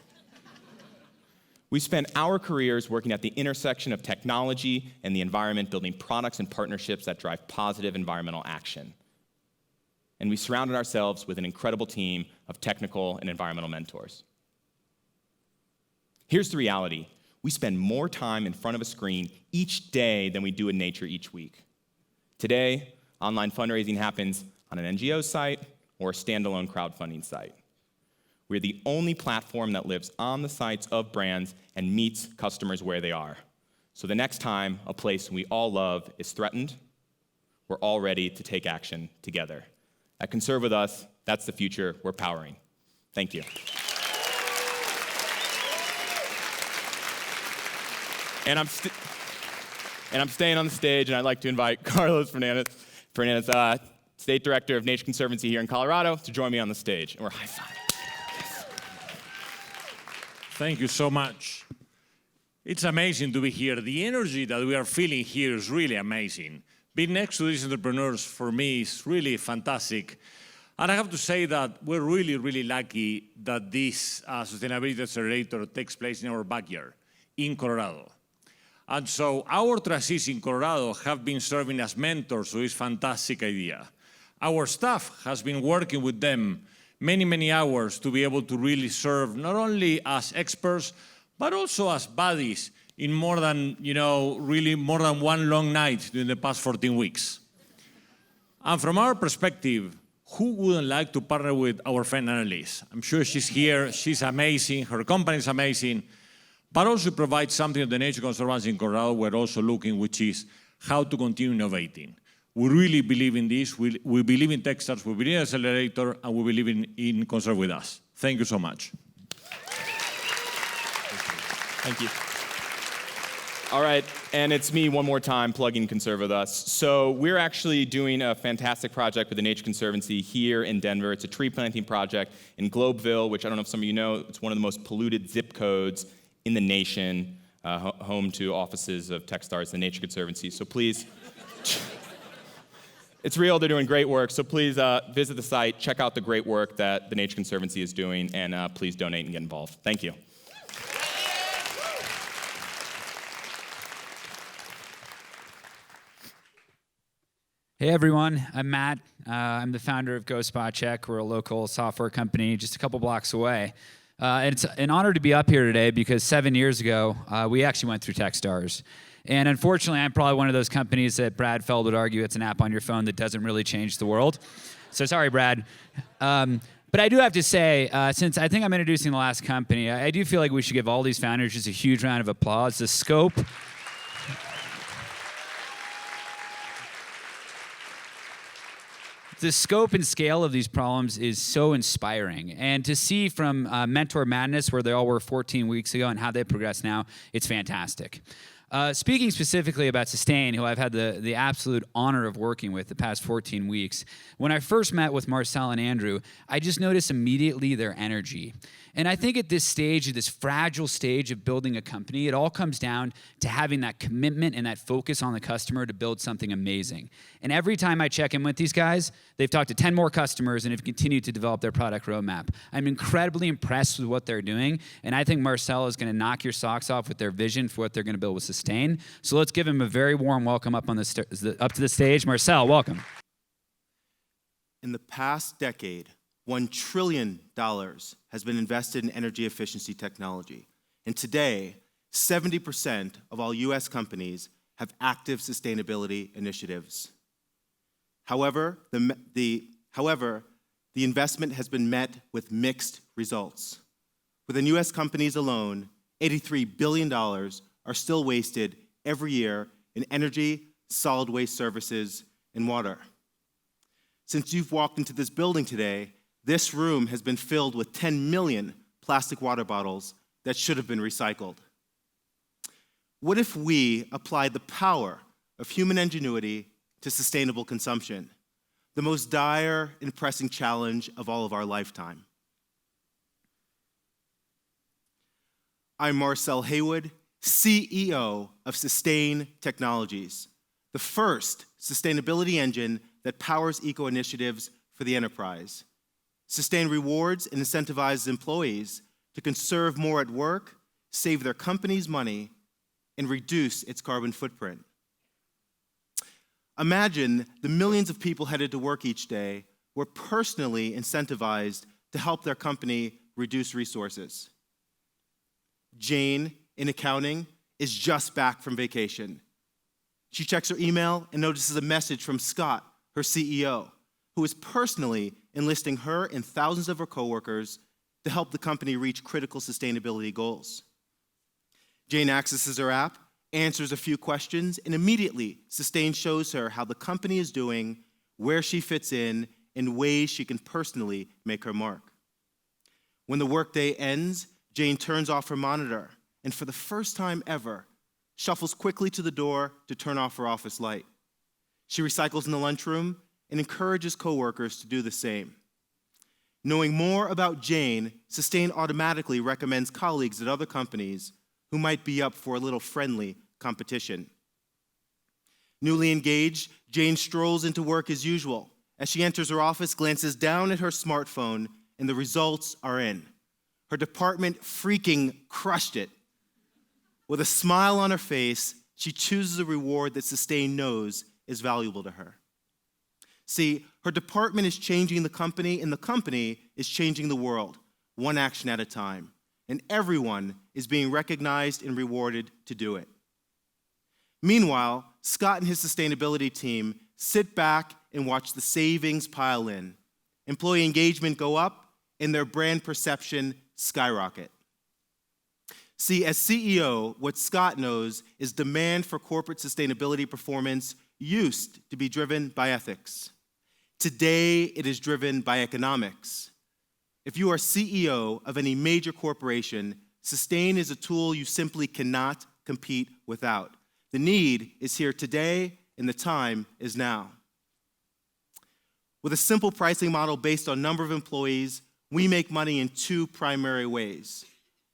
We spent our careers working at the intersection of technology and the environment, building products and partnerships that drive positive environmental action. and we surrounded ourselves with an incredible team of technical and environmental mentors. Here's the reality. We spend more time in front of a screen each day than we do in nature each week. Today, online fundraising happens on an NGO site or a standalone crowdfunding site. We're the only platform that lives on the sites of brands and meets customers where they are. So the next time a place we all love is threatened, we're all ready to take action together. At Conserve With Us, that's the future we're powering. Thank you. And I'm staying on the stage, and I'd like to invite Carlos Fernandez, State Director of Nature Conservancy here in Colorado, to join me on the stage. And we're high-fiving. Thank you so much. It's amazing to be here. The energy that we are feeling here is really amazing. Being next to these entrepreneurs, for me, is really fantastic. And I have to say that we're really, really lucky that this Sustainability Accelerator takes place in our backyard, in Colorado. And so our trustees in Colorado have been serving as mentors to this fantastic idea. Our staff has been working with them many, many hours to be able to really serve not only as experts, but also as buddies in more than, really more than one long night during the past 14 weeks. And from our perspective, who wouldn't like to partner with our friend Annalise? I'm sure she's here, she's amazing, her company is amazing, but also provide something that the Nature Conservancy in Colorado we're also looking, which is how to continue innovating. We really believe in this. We believe in Techstars, we believe in Accelerator, and we believe in Conserve With Us. Thank you so much. Thank you. All right, and it's me one more time plugging Conserve With Us. So we're actually doing a fantastic project with the Nature Conservancy here in Denver. It's a tree planting project in Globeville, which I don't know if some of you know, it's one of the most polluted zip codes in the nation, home to offices of Techstars, the Nature Conservancy. So please, it's real, they're doing great work. So please visit the site, check out the great work that the Nature Conservancy is doing, and please donate and get involved. Thank you. Hey everyone, I'm Matt. I'm the founder of GoSpotCheck. We're a local software company just a couple blocks away. It's an honor to be up here today because 7 years ago, we actually went through Techstars. And unfortunately, I'm probably one of those companies that Brad Feld would argue it's an app on your phone that doesn't really change the world. So sorry, Brad. But I do have to say, since I think I'm introducing the last company, I do feel like we should give all these founders just a huge round of applause. The scope and scale of these problems is so inspiring. And to see from Mentor Madness, where they all were 14 weeks ago, and how they progress now, it's fantastic. Speaking specifically about Sustain, who I've had the absolute honor of working with the past 14 weeks, when I first met with Marcel and Andrew, I just noticed immediately their energy. And I think at this stage, this fragile stage of building a company, it all comes down to having that commitment and that focus on the customer to build something amazing. And every time I check in with these guys, they've talked to 10 more customers and have continued to develop their product roadmap. I'm incredibly impressed with what they're doing, and I think Marcel is going to knock your socks off with their vision for what they're going to build with Sustain. So let's give him a very warm welcome up to the stage. Marcel, welcome. In the past decade, $1 trillion has been invested in energy efficiency technology. And today, 70% of all US companies have active sustainability initiatives. However, the investment has been met with mixed results. Within US companies alone, $83 billion are still wasted every year in energy, solid waste services, and water. Since you've walked into this building today, this room has been filled with 10 million plastic water bottles that should have been recycled. What if we applied the power of human ingenuity to sustainable consumption, the most dire and pressing challenge of all of our lifetime? I'm Marcel Haywood, CEO of Sustain Technologies, the first sustainability engine that powers eco-initiatives for the enterprise. Sustain rewards and incentivizes employees to conserve more at work, save their company's money, and reduce its carbon footprint. Imagine the millions of people headed to work each day were personally incentivized to help their company reduce resources. Jane, in accounting, is just back from vacation. She checks her email and notices a message from Scott, her CEO, who is personally enlisting her and thousands of her coworkers to help the company reach critical sustainability goals. Jane accesses her app, answers a few questions, and immediately Sustain shows her how the company is doing, where she fits in ways she can personally make her mark. When the workday ends, Jane turns off her monitor and for the first time ever, shuffles quickly to the door to turn off her office light. She recycles in the lunchroom and encourages coworkers to do the same. Knowing more about Jane, Sustain automatically recommends colleagues at other companies who might be up for a little friendly competition. Newly engaged, Jane strolls into work as usual. As she enters her office, glances down at her smartphone, and the results are in. Her department freaking crushed it. With a smile on her face, she chooses a reward that Sustain knows is valuable to her. See, her department is changing the company, and the company is changing the world, one action at a time. And everyone is being recognized and rewarded to do it. Meanwhile, Scott and his sustainability team sit back and watch the savings pile in. Employee engagement go up, and their brand perception skyrocket. See, as CEO, what Scott knows is demand for corporate sustainability performance used to be driven by ethics. Today, it is driven by economics. If you are CEO of any major corporation, Sustain is a tool you simply cannot compete without. The need is here today, and the time is now. With a simple pricing model based on number of employees, we make money in two primary ways.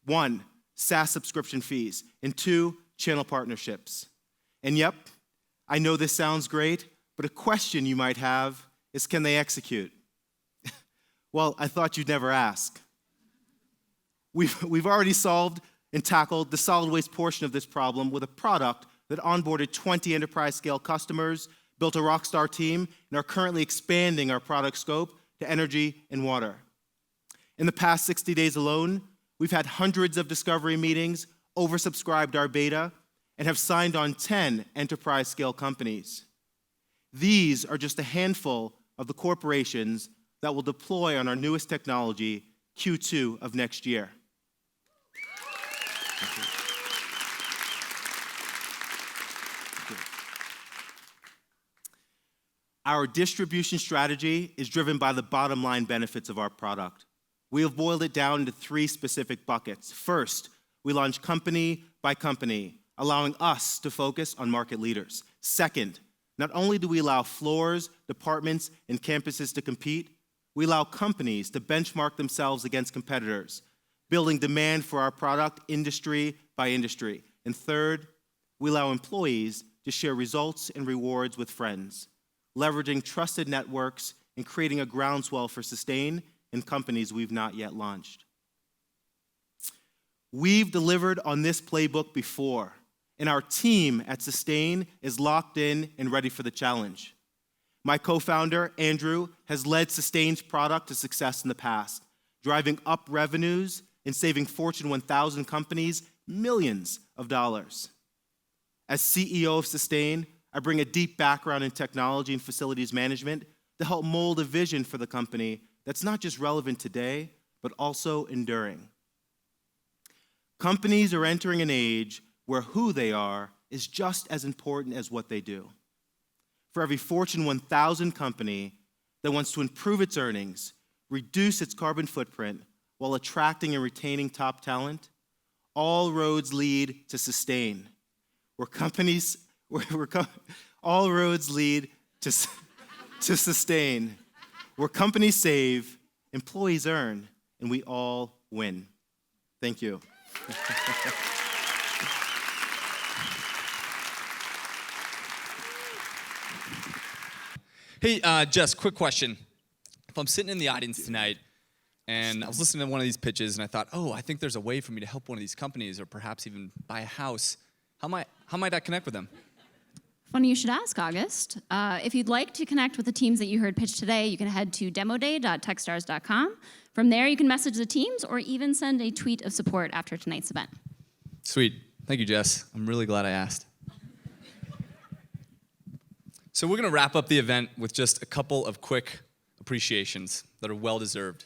One, SaaS subscription fees, and two, channel partnerships. And yep, I know this sounds great, but a question you might have is, can they execute? Well, I thought you'd never ask. We've already solved and tackled the solid waste portion of this problem with a product that onboarded 20 enterprise-scale customers, built a rockstar team, and are currently expanding our product scope to energy and water. In the past 60 days alone, we've had hundreds of discovery meetings, oversubscribed our beta, and have signed on 10 enterprise-scale companies. These are just a handful of the corporations that will deploy on our newest technology, Q2 of next year. Thank you. Our distribution strategy is driven by the bottom line benefits of our product. We have boiled it down into three specific buckets. First, we launch company by company, allowing us to focus on market leaders. Second, not only do we allow floors, departments, and campuses to compete, we allow companies to benchmark themselves against competitors, building demand for our product industry by industry. And third, we allow employees to share results and rewards with friends, leveraging trusted networks and creating a groundswell for Sustain in companies we've not yet launched. We've delivered on this playbook before, and our team at Sustain is locked in and ready for the challenge. My co-founder, Andrew, has led Sustain's product to success in the past, driving up revenues and saving Fortune 1000 companies millions of dollars. As CEO of Sustain, I bring a deep background in technology and facilities management to help mold a vision for the company that's not just relevant today, but also enduring. Companies are entering an age where who they are is just as important as what they do. For every Fortune 1000 company that wants to improve its earnings, reduce its carbon footprint while attracting and retaining top talent, all roads lead to Sustain. All roads lead to Sustain, where companies save, employees earn, and we all win. Thank you. Hey, Jess, quick question. If I'm sitting in the audience tonight and I was listening to one of these pitches and I thought, oh, I think there's a way for me to help one of these companies or perhaps even buy a house, how might I connect with them? Funny you should ask, August. If you'd like to connect with the teams that you heard pitch today, you can head to demoday.techstars.com. From there, you can message the teams or even send a tweet of support after tonight's event. Sweet. Thank you, Jess. I'm really glad I asked. So we're going to wrap up the event with just a couple of quick appreciations that are well-deserved.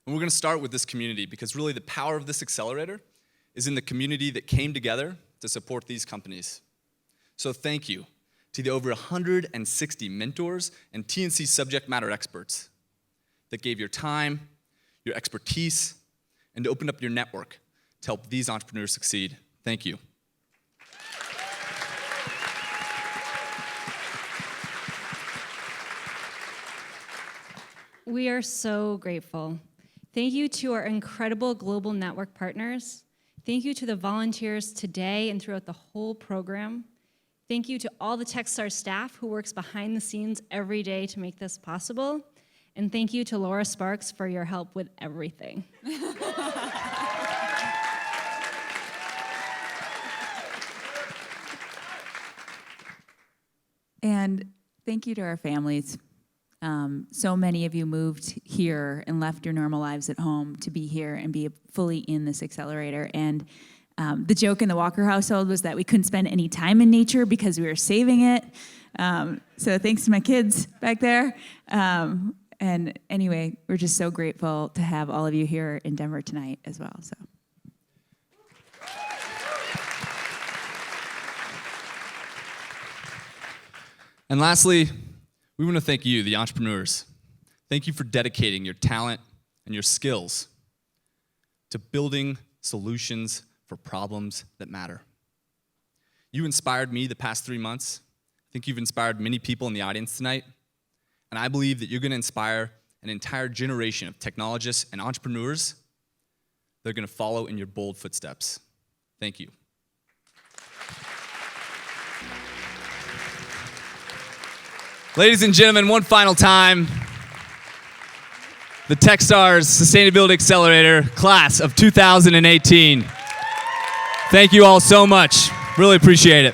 And we're going to start with this community because really the power of this accelerator is in the community that came together to support these companies. So thank you to the over 160 mentors and TNC subject matter experts that gave your time, your expertise, and opened up your network to help these entrepreneurs succeed. Thank you. We are so grateful. Thank you to our incredible global network partners. Thank you to the volunteers today and throughout the whole program. Thank you to all the Techstars staff who works behind the scenes every day to make this possible. And thank you to Laura Sparks for your help with everything. And thank you to our families. So many of you moved here and left your normal lives at home to be here and be fully in this accelerator. And the joke in the Walker household was that we couldn't spend any time in nature because we were saving it. So thanks to my kids back there. And anyway, we're just so grateful to have all of you here in Denver tonight as well. So. And lastly, we want to thank you, the entrepreneurs. Thank you for dedicating your talent and your skills to building solutions for problems that matter. You inspired me the past 3 months. I think you've inspired many people in the audience tonight. And I believe that you're going to inspire an entire generation of technologists and entrepreneurs that are going to follow in your bold footsteps. Thank you. Ladies and gentlemen, one final time, the Techstars Sustainability Accelerator class of 2018. Thank you all so much. Really appreciate it.